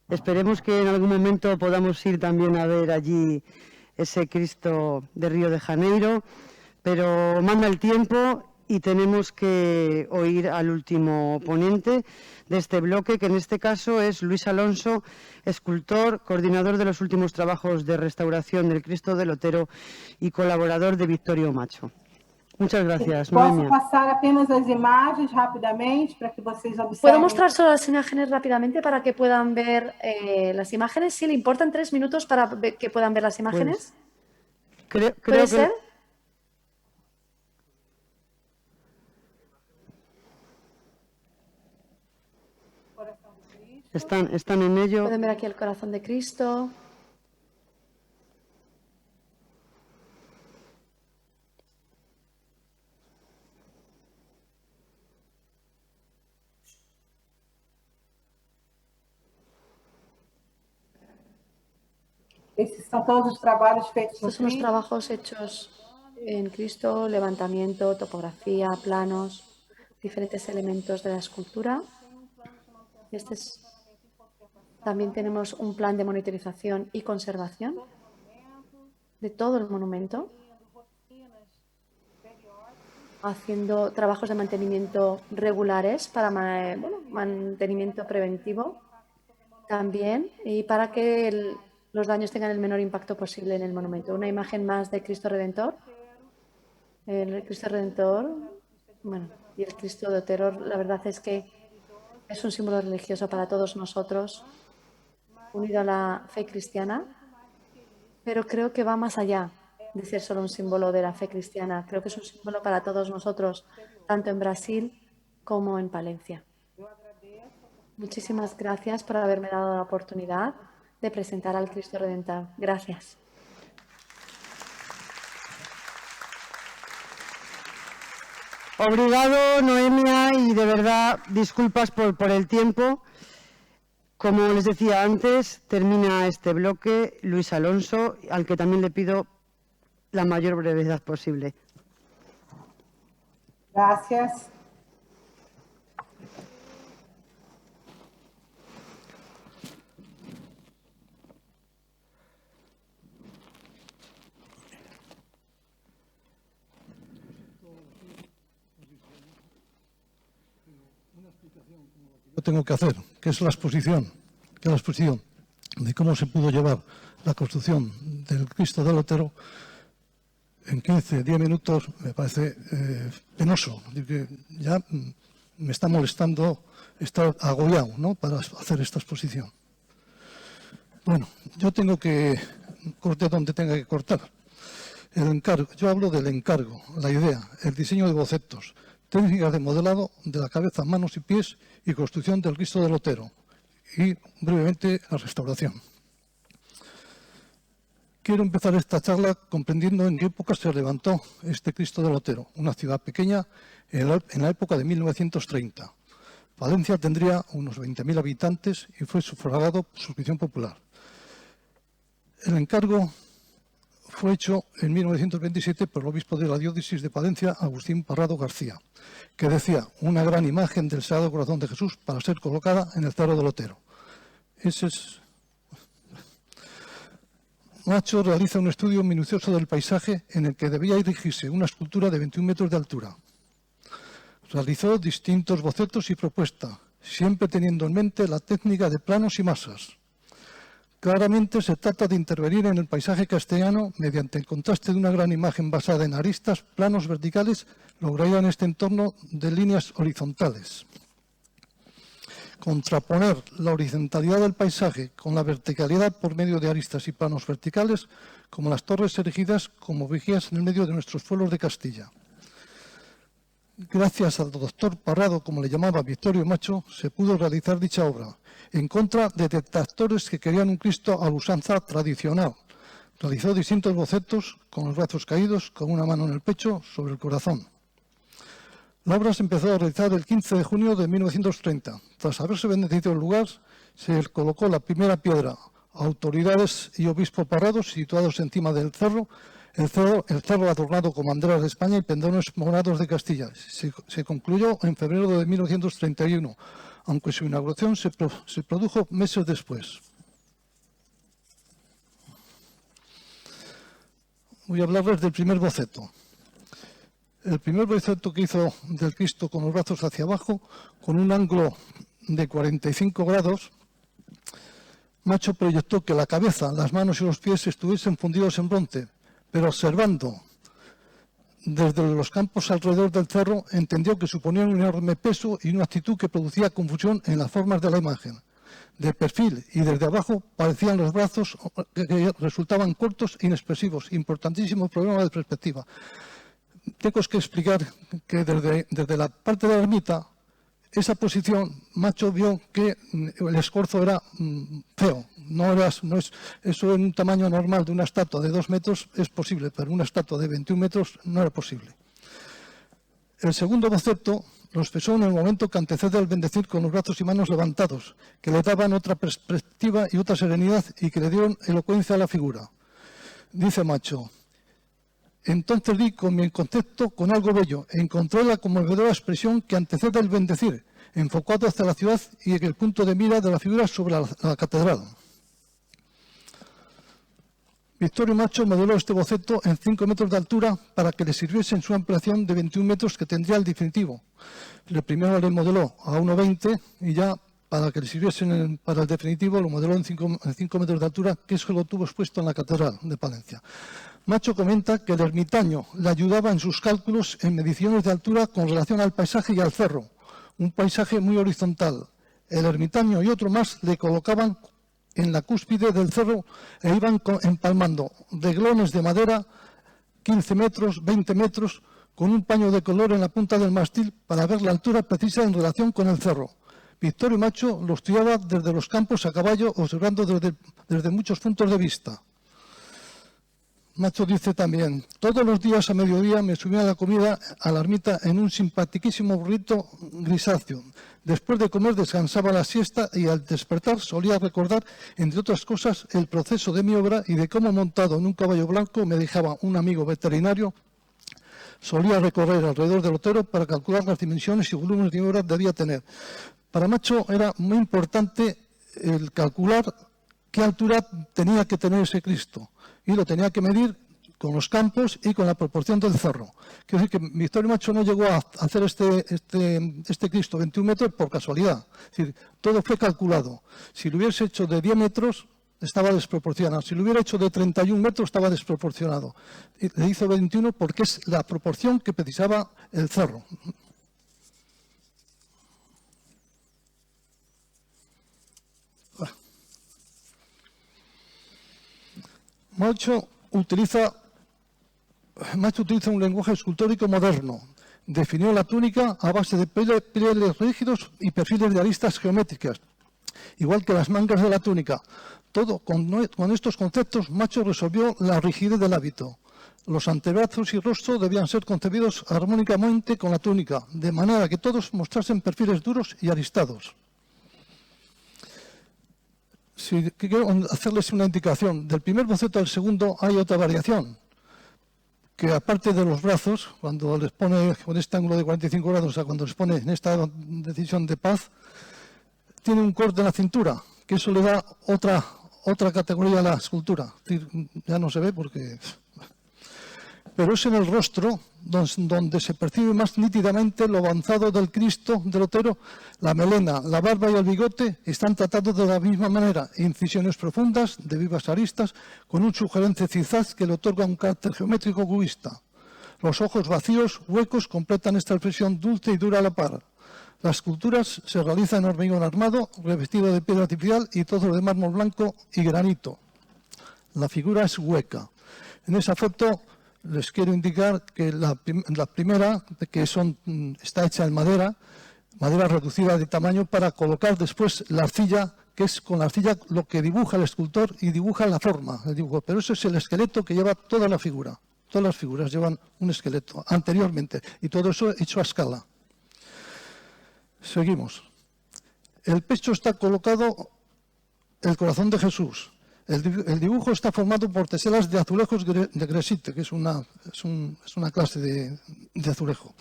Esperemos que en algún momento podamos ir también a ver allí ese Cristo de Río de Janeiro, pero manda el tiempo y tenemos que oír al último ponente de este bloque, que en este caso es Luis Alonso, escultor, coordinador de los últimos trabajos de restauración del Cristo del Otero y colaborador de Victorio Macho. Muchas gracias, Noemia. ¿Puedo pasar apenas las imágenes rápidamente para que vocês observen? ¿Puedo mostrar solo las imágenes rápidamente para que puedan ver las imágenes? ¿Sí le importan 3 minutos para que puedan ver las imágenes? Creo ¿Puede que ser? están en ello. Pueden ver aquí el corazón de Cristo. Esses são todos os trabalhos feitos Estos son los trabajos hechos en Cristo, levantamiento, topografía, planos, diferentes elementos de la escultura. También tenemos un plan de monitorización y conservación. de todo el monumento, haciendo trabajos de mantenimiento regulares para mantenimiento preventivo también y para que los daños tengan el menor impacto posible en el monumento. Una imagen más de Cristo Redentor. El Cristo Redentor, y el Cristo de Otero, la verdad es que es un símbolo religioso para todos nosotros, unido a la fe cristiana, pero creo que va más allá de ser solo un símbolo de la fe cristiana. Creo que es un símbolo para todos nosotros, tanto en Brasil como en Palencia. Muchísimas gracias por haberme dado la oportunidad de presentar al Cristo Redentor. Gracias. Obrigado, Noemia, y de verdad disculpas por el tiempo. Como les decía antes, termina este bloque Luis Alonso, al que también le pido la mayor brevedad posible. Gracias. Yo tengo que hacer, que es la exposición de cómo se pudo llevar la construcción del Cristo del Otero en 15, 10 minutos, me parece penoso. Ya me está molestando estar agobiado, ¿no?, para hacer esta exposición. Bueno, yo tengo que cortar donde tenga que cortar. El encargo, yo hablo del encargo, la idea, el diseño de bocetos, técnicas de modelado de la cabeza, manos y pies y construcción del Cristo del Otero y brevemente la restauración. Quiero empezar esta charla comprendiendo en qué época se levantó este Cristo del Otero, una ciudad pequeña en la época de 1930. Palencia tendría unos 20.000 habitantes y fue sufragado por suscripción popular. El encargo fue hecho en 1927 por el obispo de la diócesis de Palencia, Agustín Parrado García, que decía una gran imagen del Sagrado Corazón de Jesús para ser colocada en el Cerro del Otero. Ese es... Macho realiza un estudio minucioso del paisaje en el que debía erigirse una escultura de 21 metros de altura. Realizó distintos bocetos y propuestas, siempre teniendo en mente la técnica de planos y masas. Claramente se trata de intervenir en el paisaje castellano mediante el contraste de una gran imagen basada en aristas, planos verticales, lograrían este entorno de líneas horizontales. Contraponer la horizontalidad del paisaje con la verticalidad por medio de aristas y planos verticales, como las torres erigidas como vigías en el medio de nuestros pueblos de Castilla. Gracias al doctor Parrado, como le llamaba Victorio Macho, se pudo realizar dicha obra, en contra de detractores que querían un Cristo a la usanza tradicional. Realizó distintos bocetos con los brazos caídos, con una mano en el pecho, sobre el corazón. La obra se empezó a realizar el 15 de junio de 1930. Tras haberse bendecido el lugar, se colocó la primera piedra a autoridades y obispos parrados situados encima del cerro, el cerro adornado con banderas de España y pendones morados de Castilla. Se concluyó en febrero de 1931, aunque su inauguración se produjo meses después. Voy a hablarles del primer boceto. El primer boceto que hizo del Cristo con los brazos hacia abajo, con un ángulo de 45 grados, Macho proyectó que la cabeza, las manos y los pies estuviesen fundidos en bronce, pero observando desde los campos alrededor del cerro, entendió que suponían un enorme peso y una actitud que producía confusión en las formas de la imagen. De perfil y desde abajo parecían los brazos que resultaban cortos e inexpresivos, importantísimo problema de perspectiva. Tengo que explicar que desde la parte de la ermita, esa posición, Macho vio que el escorzo era feo. Eso en un tamaño normal de una estatua de 2 metros es posible, pero una estatua de 21 metros no era posible. El segundo boceto lo expresó en el momento que antecede al bendecir con los brazos y manos levantados, que le daban otra perspectiva y otra serenidad y que le dieron elocuencia a la figura. Dice Macho: entonces di con mi concepto con algo bello, encontré la conmovedora expresión que antecede el bendecir, enfocado hacia la ciudad y en el punto de mira de la figura sobre la catedral. Victorio Macho modeló este boceto en 5 metros de altura para que le sirviese en su ampliación de 21 metros que tendría el definitivo. Primero le modeló a 1,20 y ya para que le sirviese para el definitivo lo modeló en 5 metros de altura, que eso lo tuvo expuesto en la Catedral de Palencia. Macho comenta que el ermitaño le ayudaba en sus cálculos en mediciones de altura con relación al paisaje y al cerro, un paisaje muy horizontal. El ermitaño y otro más le colocaban en la cúspide del cerro e iban empalmando reglones de madera 15 metros, 20 metros, con un paño de color en la punta del mástil para ver la altura precisa en relación con el cerro. Victorio Macho lo estudiaba desde los campos a caballo, observando desde muchos puntos de vista. Macho dice también: todos los días a mediodía me subía a la comida a la ermita en un simpaticísimo burrito grisáceo. Después de comer descansaba la siesta y al despertar solía recordar, entre otras cosas, el proceso de mi obra y de cómo, montado en un caballo blanco, me dejaba un amigo veterinario. Solía recorrer alrededor del Otero para calcular las dimensiones y volúmenes de mi obra debía tener. Para Macho era muy importante el calcular qué altura tenía que tener ese Cristo, y lo tenía que medir con los campos y con la proporción del cerro. Quiero decir que Victorio Macho no llegó a hacer este Cristo 21 metros por casualidad. Es decir, todo fue calculado. Si lo hubiese hecho de 10 metros, estaba desproporcionado. Si lo hubiera hecho de 31 metros, estaba desproporcionado. Y le hizo 21 porque es la proporción que precisaba el cerro. Macho utiliza un lenguaje escultórico moderno. Definió la túnica a base de pliegues rígidos y perfiles de aristas geométricas, igual que las mangas de la túnica. Todo con estos conceptos, Macho resolvió la rigidez del hábito. Los antebrazos y rostro debían ser concebidos armónicamente con la túnica, de manera que todos mostrasen perfiles duros y aristados. Si quiero hacerles una indicación, del primer boceto al segundo hay otra variación, que aparte de los brazos, cuando les pone con este ángulo de 45 grados, o sea, cuando les pone en esta decisión de paz, tiene un corte en la cintura, que eso le da otra categoría a la escultura. Ya no se ve porque... Pero es en el rostro donde se percibe más nítidamente lo avanzado del Cristo del Otero. La melena, la barba y el bigote están tratados de la misma manera, incisiones profundas, de vivas aristas, con un sugerente zigzag que le otorga un carácter geométrico cubista. Los ojos vacíos, huecos, completan esta expresión dulce y dura a la par. Las esculturas se realizan en hormigón armado, revestido de piedra artificial y todo de mármol blanco y granito. La figura es hueca. En esa foto les quiero indicar que la primera, que está hecha en madera reducida de tamaño para colocar después la arcilla, que es con la arcilla lo que dibuja el escultor y dibuja la forma del dibujo. Pero eso es el esqueleto que lleva toda la figura. Todas las figuras llevan un esqueleto anteriormente y todo eso hecho a escala. Seguimos. El pecho está colocado el corazón de Jesús. El dibujo está formado por teselas de azulejos de gresite, que es una clase de azulejo.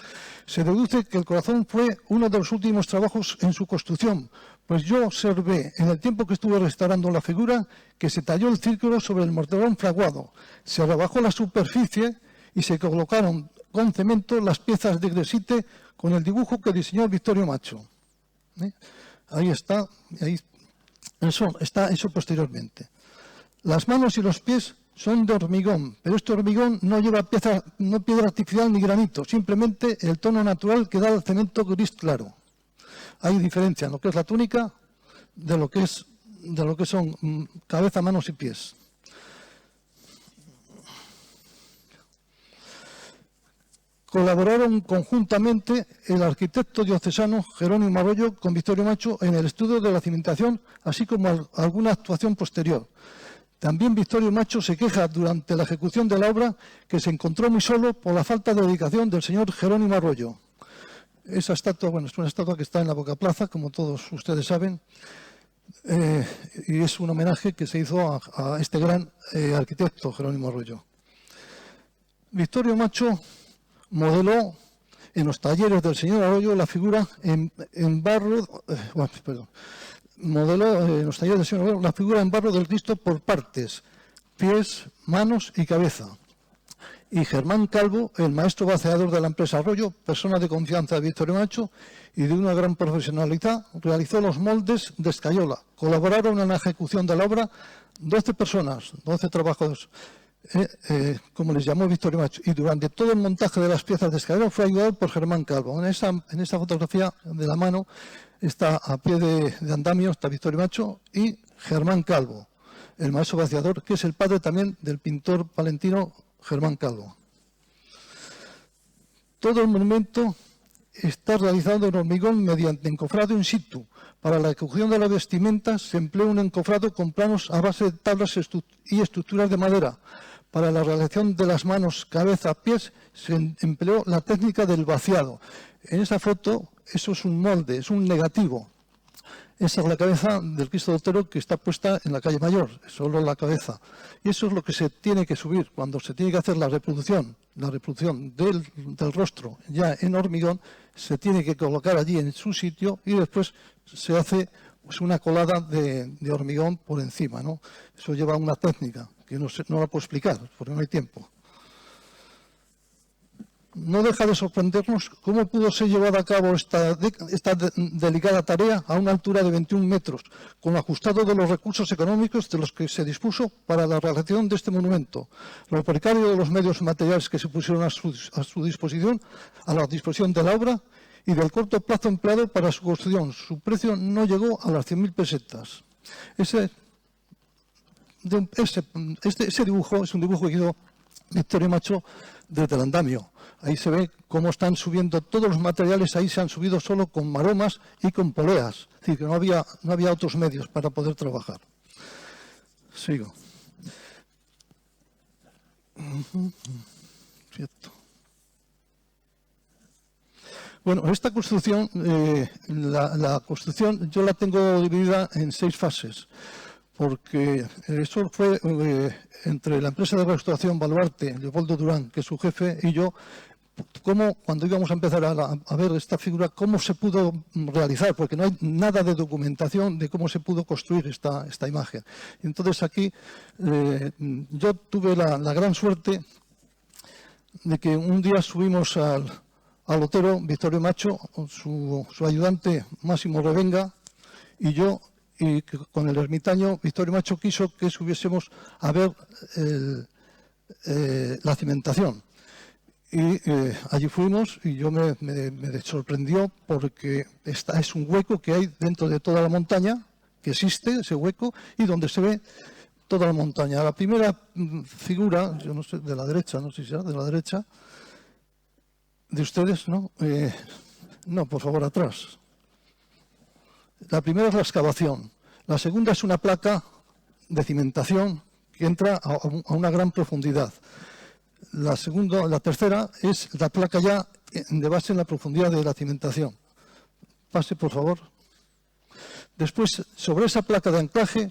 Se deduce que el corazón fue uno de los últimos trabajos en su construcción, pues yo observé en el tiempo que estuve restaurando la figura que se talló el círculo sobre el morterón fraguado, se rebajó la superficie y se colocaron con cemento las piezas de gresite con el dibujo que diseñó Victorio Macho. Ahí está, eso está hecho posteriormente. Las manos y los pies son de hormigón, pero este hormigón no lleva piedra artificial ni granito, simplemente el tono natural que da el cemento gris claro. Hay diferencia en lo que es la túnica de lo que son cabeza, manos y pies. Colaboraron conjuntamente el arquitecto diocesano Jerónimo Arroyo con Victorio Macho en el estudio de la cimentación, así como alguna actuación posterior. También Victorio Macho se queja durante la ejecución de la obra que se encontró muy solo por la falta de dedicación del señor Jerónimo Arroyo. Esa estatua, es una estatua que está en la Boca Plaza, como todos ustedes saben, y es un homenaje que se hizo a este gran arquitecto Jerónimo Arroyo. Victorio Macho modeló en los talleres del señor Arroyo la figura en barro, modeló en los talleres del señor Arroyo la figura en barro del Cristo por partes, pies, manos y cabeza. Y Germán Calvo, el maestro vaciador de la empresa Arroyo, persona de confianza de Vittorio Macho y de una gran profesionalidad, realizó los moldes de escayola. Colaboraron en la ejecución de la obra 12 personas, 12 trabajadores, como les llamó Vittorio Macho. Y durante todo el montaje de las piezas de escayola fue ayudado por Germán Calvo. En esta fotografía de la mano está a pie de andamio, está Vittorio Macho y Germán Calvo, el maestro vaciador, que es el padre también del pintor palentino Germán Calvo. Todo el monumento está realizado en hormigón mediante encofrado in situ. Para la ejecución de las vestimentas se emplea un encofrado con planos a base de tablas y estructuras de madera. Para la realización de las manos, cabeza, pies, se empleó la técnica del vaciado. En esa foto, eso es un molde, es un negativo. Esa es la cabeza del Cristo del Otero que está puesta en la calle Mayor, solo la cabeza. Y eso es lo que se tiene que subir cuando se tiene que hacer la reproducción del rostro ya en hormigón, se tiene que colocar allí en su sitio y después se hace pues, una colada de hormigón por encima, ¿no? Eso lleva una técnica que no la puedo explicar porque no hay tiempo. No deja de sorprendernos cómo pudo ser llevada a cabo esta delicada tarea a una altura de 21 metros, con ajustado de los recursos económicos de los que se dispuso para la realización de este monumento, lo precario de los medios materiales que se pusieron a su disposición, a la disposición de la obra y del corto plazo empleado para su construcción. Su precio no llegó a las 100.000 pesetas. Ese dibujo es un dibujo que hizo Vittorio Macho desde el andamio. Ahí se ve cómo están subiendo todos los materiales, ahí se han subido solo con maromas y con poleas. Es decir, que no había otros medios para poder trabajar. Sigo. Cierto. Bueno, esta construcción, la construcción yo la tengo dividida en 6 fases. Porque eso fue entre la empresa de restauración Baluarte, Leopoldo Durán, que es su jefe, y yo, cuando íbamos a empezar a ver esta figura, cómo se pudo realizar, porque no hay nada de documentación de cómo se pudo construir esta imagen. Entonces aquí yo tuve la gran suerte de que un día subimos al Otero, Vittorio Macho, su ayudante Máximo Revenga, y yo, y con el ermitaño, Vittorio Macho quiso que subiésemos a ver la cimentación. Y allí fuimos y yo me sorprendió porque es un hueco que hay dentro de toda la montaña, que existe ese hueco, y donde se ve toda la montaña. La primera figura, yo no sé, de la derecha, no sé si será de la derecha, de ustedes, ¿no? No, por favor, atrás. La primera es la excavación. La segunda es una placa de cimentación que entra a una gran profundidad. La tercera es la placa ya de base en la profundidad de la cimentación. Pase, por favor. Después, sobre esa placa de anclaje,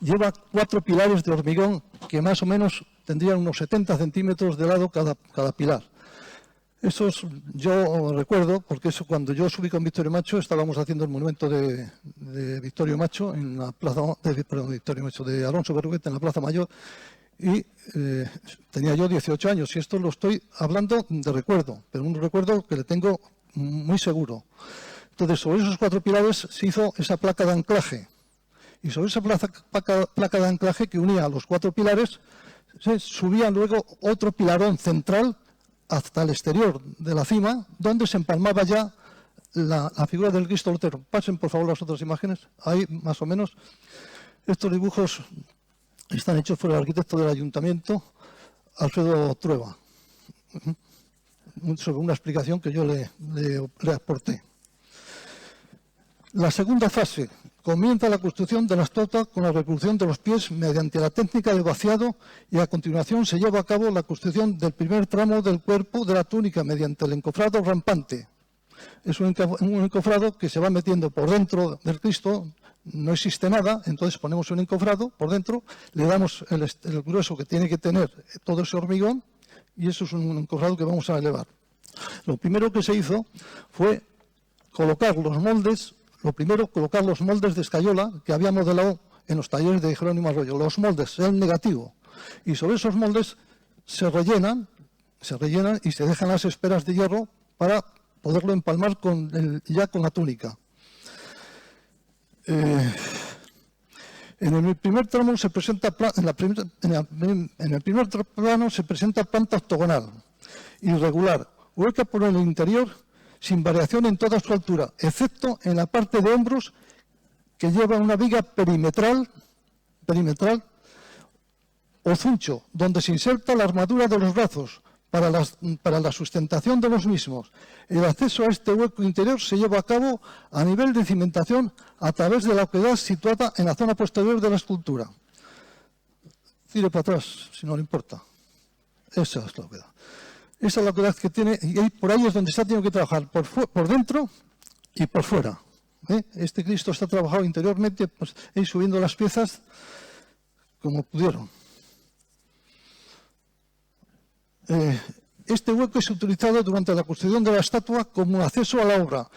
lleva 4 pilares de hormigón que más o menos tendrían unos 70 centímetros de lado cada pilar. Eso yo recuerdo, porque eso cuando yo subí con Vittorio Macho, estábamos haciendo el monumento de Vittorio Macho en la plaza, de Alonso Berruguete en la Plaza Mayor, y tenía yo 18 años, y esto lo estoy hablando de recuerdo, pero un recuerdo que le tengo muy seguro. Entonces, sobre esos 4 pilares se hizo esa placa de anclaje, y sobre esa placa de anclaje que unía a los 4 pilares, se subía luego otro pilarón central hasta el exterior de la cima, donde se empalmaba ya la figura del Cristo del Otero. Pasen, por favor, las otras imágenes. Ahí, más o menos. Estos dibujos están hechos por el arquitecto del ayuntamiento, Alfredo Trueba, sobre una explicación que yo le aporté. La segunda fase comienza la construcción de la estatua con la reproducción de los pies mediante la técnica de vaciado, y a continuación se lleva a cabo la construcción del primer tramo del cuerpo de la túnica mediante el encofrado rampante. Es un encofrado que se va metiendo por dentro del Cristo, no existe nada, entonces ponemos un encofrado por dentro, le damos el grueso que tiene que tener todo ese hormigón, y eso es un encofrado que vamos a elevar. Lo primero que se hizo fue colocar los moldes de escayola que había modelado en los talleres de Jerónimo Arroyo, los moldes, el negativo. Y sobre esos moldes se rellenan y se dejan las esferas de hierro para poderlo empalmar ya con la túnica. En el primer tramo se presenta en el primer plano se presenta planta octogonal, irregular, hueca por el interior, sin variación en toda su altura, excepto en la parte de hombros, que lleva una viga perimetral o zuncho, donde se inserta la armadura de los brazos para la sustentación de los mismos. El acceso a este hueco interior se lleva a cabo a nivel de cimentación a través de la oquedad situada en la zona posterior de la escultura. Tire para atrás, si no le importa. Esa es la oquedad. Esa es la oquedad que tiene, y por ahí es donde se ha tenido que trabajar, por dentro y por fuera. Este Cristo está trabajado interiormente, pues, y subiendo las piezas como pudieron. Este hueco es utilizado durante la construcción de la estatua como acceso a la obra,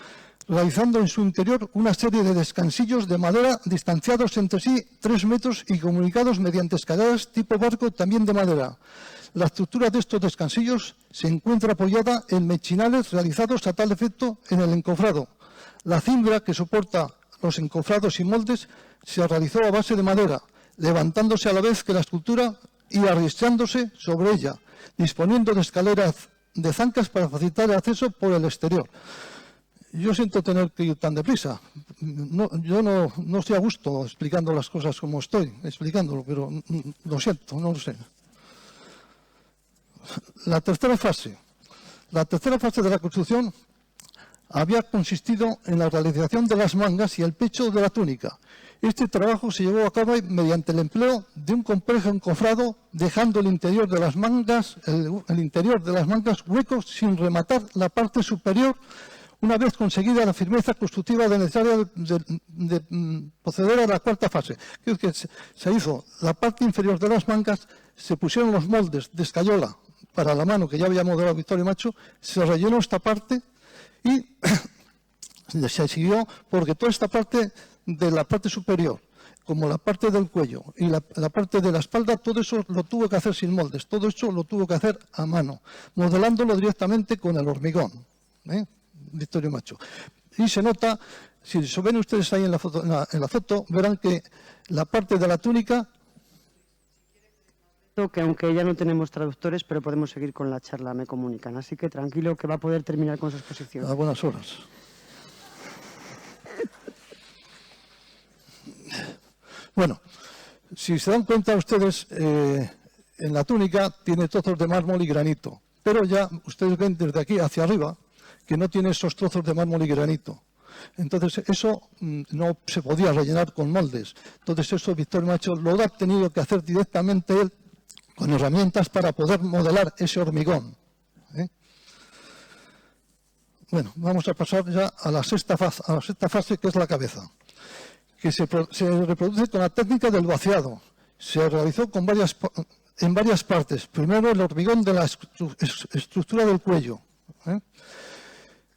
realizando en su interior una serie de descansillos de madera distanciados entre sí 3 metros y comunicados mediante escaleras tipo barco también de madera. La estructura de estos descansillos se encuentra apoyada en mechinales realizados a tal efecto en el encofrado. La cimbra que soporta los encofrados y moldes se realizó a base de madera, levantándose a la vez que la escultura y arrastrándose sobre ella, disponiendo de escaleras de zancas para facilitar el acceso por el exterior. Yo siento tener que ir tan deprisa. Yo no estoy a gusto explicando las cosas como estoy explicándolo, pero lo siento, no lo sé. La tercera fase de la construcción había consistido en la realización de las mangas y el pecho de la túnica. Este trabajo se llevó a cabo mediante el empleo de un complejo encofrado, dejando el interior de las mangas huecos sin rematar la parte superior, una vez conseguida la firmeza constructiva necesaria de proceder a la cuarta fase. Es que se hizo la parte inferior de las mangas, se pusieron los moldes de escayola para la mano que ya había modelado Vittorio Macho, se rellenó esta parte y se siguió porque toda esta parte de la parte superior, como la parte del cuello y la parte de la espalda, todo eso lo tuvo que hacer sin moldes, todo eso lo tuvo que hacer a mano, modelándolo directamente con el hormigón, Vittorio Macho. Y se nota, si se ven ustedes ahí en la foto, verán que la parte de la túnica... Que aunque ya no tenemos traductores, pero podemos seguir con la charla, me comunican. Así que tranquilo que va a poder terminar con su exposición. A buenas horas. Bueno, si se dan cuenta ustedes, en la túnica tiene trozos de mármol y granito, pero ya ustedes ven desde aquí hacia arriba que no tiene esos trozos de mármol y granito. Entonces eso no se podía rellenar con moldes. Entonces eso Vittorio Macho lo ha tenido que hacer directamente él con herramientas para poder modelar ese hormigón. Bueno, vamos a pasar ya a la sexta fase, que es la cabeza, que se reproduce con la técnica del vaciado. Se realizó en varias partes. Primero el hormigón de la estructura del cuello.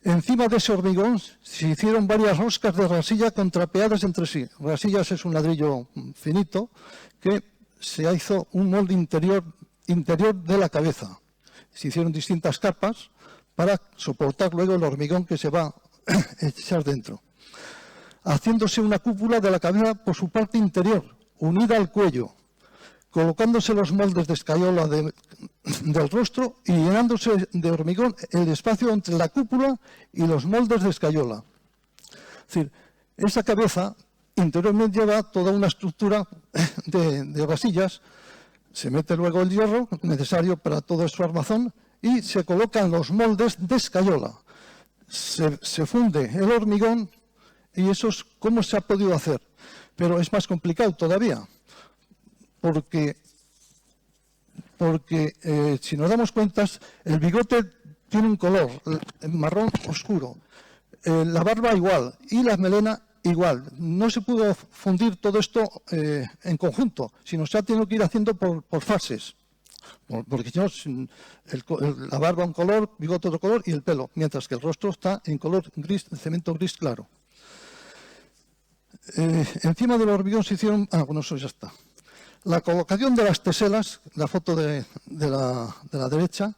Encima de ese hormigón se hicieron varias roscas de rasilla contrapeadas entre sí. Rasillas es un ladrillo finito que se hizo un molde interior de la cabeza. Se hicieron distintas capas para soportar luego el hormigón que se va a echar dentro, haciéndose una cúpula de la cabeza por su parte interior, unida al cuello, colocándose los moldes de escayola del rostro y llenándose de hormigón el espacio entre la cúpula y los moldes de escayola. Es decir, esa cabeza interiormente lleva toda una estructura de vasillas, se mete luego el hierro necesario para todo su armazón y se colocan los moldes de escayola. Se funde el hormigón y eso es cómo se ha podido hacer. Pero es más complicado todavía, porque si nos damos cuenta, el bigote tiene un color marrón oscuro, la barba igual y la melena igual. No se pudo fundir todo esto en conjunto, sino se ha tenido que ir haciendo por fases. Porque si no, la barba un color, bigote otro color y el pelo, mientras que el rostro está en color gris, cemento gris claro. Encima del hormigón se hicieron... bueno, eso ya está. La colocación de las teselas, la foto de la derecha,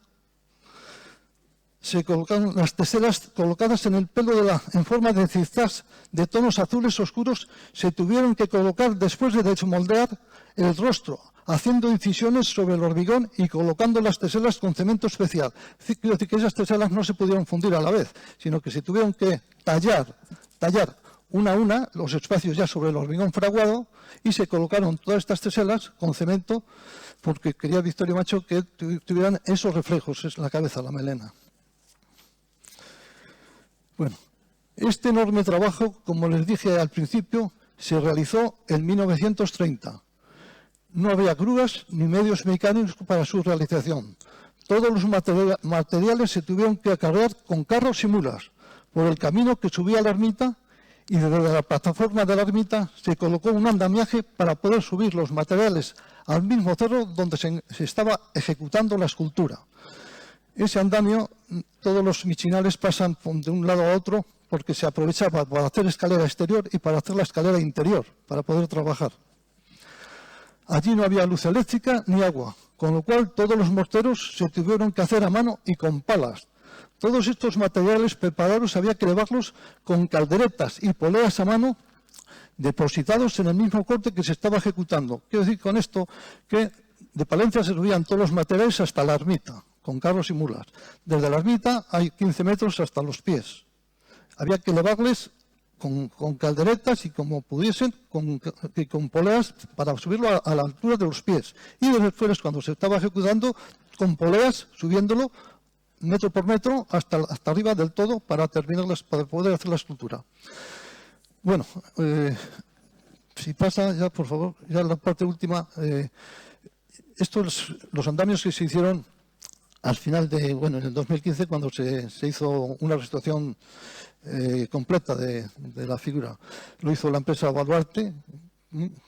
se colocaron las teselas colocadas en el pelo en forma de zigzags de tonos azules oscuros, se tuvieron que colocar después de desmoldear el rostro, haciendo incisiones sobre el hormigón y colocando las teselas con cemento especial. Quiero decir que esas teselas no se pudieron fundir a la vez, sino que se tuvieron que tallar una a una los espacios ya sobre el hormigón fraguado y se colocaron todas estas teselas con cemento porque quería Victoria Macho que tuvieran esos reflejos, es la cabeza, la melena. Bueno, este enorme trabajo, como les dije al principio, se realizó en 1930. No había grúas ni medios mecánicos para su realización. Todos los materiales se tuvieron que acarrear con carros y mulas por el camino que subía a la ermita, y desde la plataforma de la ermita se colocó un andamiaje para poder subir los materiales al mismo cerro donde se estaba ejecutando la escultura. Ese andamio, todos los michinales pasan de un lado a otro porque se aprovechaba para hacer escalera exterior y para hacer la escalera interior, para poder trabajar. Allí no había luz eléctrica ni agua, con lo cual todos los morteros se tuvieron que hacer a mano y con palas. Todos estos materiales preparados había que llevarlos con calderetas y poleas a mano depositados en el mismo corte que se estaba ejecutando. Quiero decir con esto que de Palencia se subían todos los materiales hasta la ermita, con carros y mulas. Desde la ermita hay 15 metros hasta los pies. Había que llevarles con calderetas y como pudiesen, con poleas para subirlo a la altura de los pies. Y después, cuando se estaba ejecutando, con poleas subiéndolo metro por metro hasta arriba del todo para para poder hacer la escultura. Bueno, si pasa ya, por favor, ya la parte última. Estos los andamios que se hicieron al final en el 2015, cuando se hizo una restauración completa de la figura. Lo hizo la empresa Baluarte,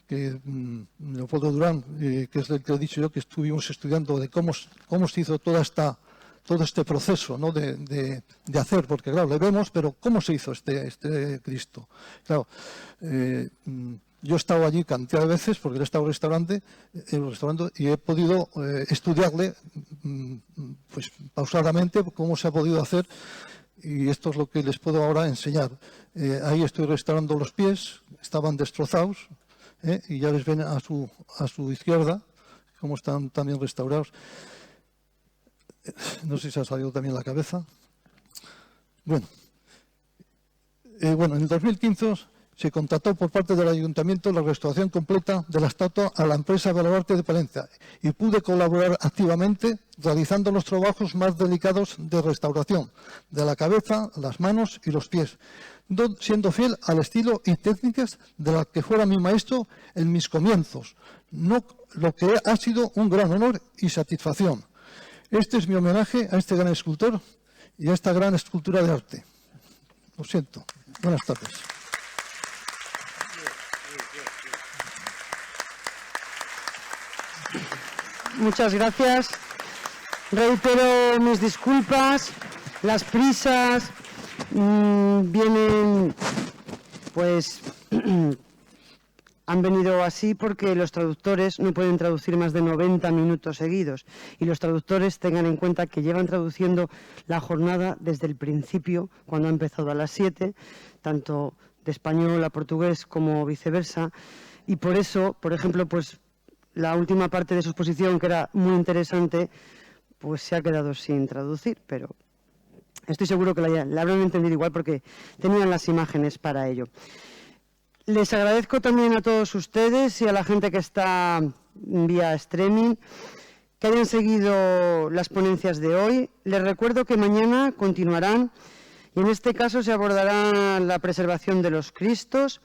que Leopoldo Durán, que es el que he dicho yo, que estuvimos estudiando de cómo se hizo todo este proceso, ¿no? de hacer, porque claro, le vemos, pero ¿cómo se hizo este Cristo? Claro, yo he estado allí cantidad de veces, porque he estado restaurando y he podido estudiarle pues pausadamente cómo se ha podido hacer, y esto es lo que les puedo ahora enseñar. Ahí estoy restaurando los pies, estaban destrozados, y ya les ven a su izquierda cómo están también restaurados. No sé si ha salido también la cabeza. Bueno, en el 2015 se contrató por parte del Ayuntamiento la restauración completa de la estatua a la empresa Baluarte de Palencia y pude colaborar activamente realizando los trabajos más delicados de restauración de la cabeza, las manos y los pies, siendo fiel al estilo y técnicas de la que fuera mi maestro en mis comienzos, lo que ha sido un gran honor y satisfacción. Este es mi homenaje a este gran escultor y a esta gran escultura de arte. Lo siento. Buenas tardes. Muchas gracias. Reitero mis disculpas. Las prisas vienen, pues, han venido así porque los traductores no pueden traducir más de 90 minutos seguidos. Y los traductores tengan en cuenta que llevan traduciendo la jornada desde el principio, cuando ha empezado a las 7, tanto de español a portugués como viceversa. Y por eso, por ejemplo, pues la última parte de su exposición, que era muy interesante, pues se ha quedado sin traducir, pero estoy seguro que la habrán entendido igual porque tenían las imágenes para ello. Les agradezco también a todos ustedes y a la gente que está vía streaming que hayan seguido las ponencias de hoy. Les recuerdo que mañana continuarán y en este caso se abordará la preservación de los Cristos.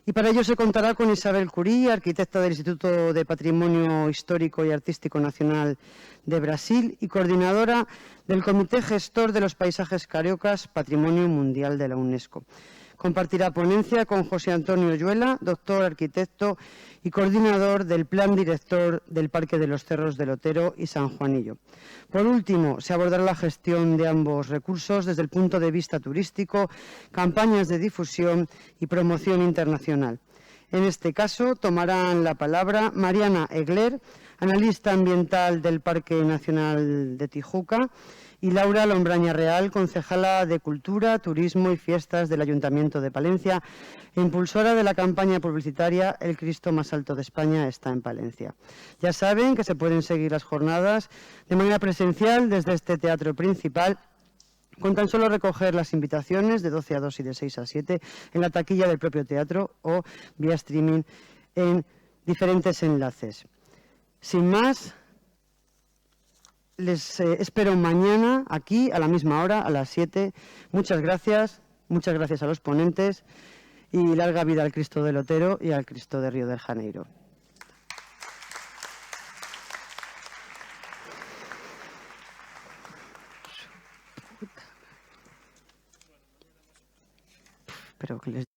Y para ello se contará con Isabel Curí, arquitecta del Instituto de Patrimonio Histórico y Artístico Nacional de Brasil y coordinadora del Comité Gestor de los Paisajes Cariocas, Patrimonio Mundial de la UNESCO. Compartirá ponencia con José Antonio Yuela, doctor, arquitecto y coordinador del Plan Director del Parque de los Cerros del Otero y San Juanillo. Por último, se abordará la gestión de ambos recursos desde el punto de vista turístico, campañas de difusión y promoción internacional. En este caso, tomarán la palabra Mariana Egler, analista ambiental del Parque Nacional de Tijuca, y Laura Lombraña Real, concejala de Cultura, Turismo y Fiestas del Ayuntamiento de Palencia, e impulsora de la campaña publicitaria El Cristo más alto de España está en Palencia. Ya saben que se pueden seguir las jornadas de manera presencial desde este teatro principal, con tan solo recoger las invitaciones de 12 a 2 y de 6 a 7 en la taquilla del propio teatro o vía streaming en diferentes enlaces. Sin más, les espero mañana aquí a la misma hora, a las 7. Muchas gracias a los ponentes y larga vida al Cristo del Otero y al Cristo de Río de Janeiro. Pero que les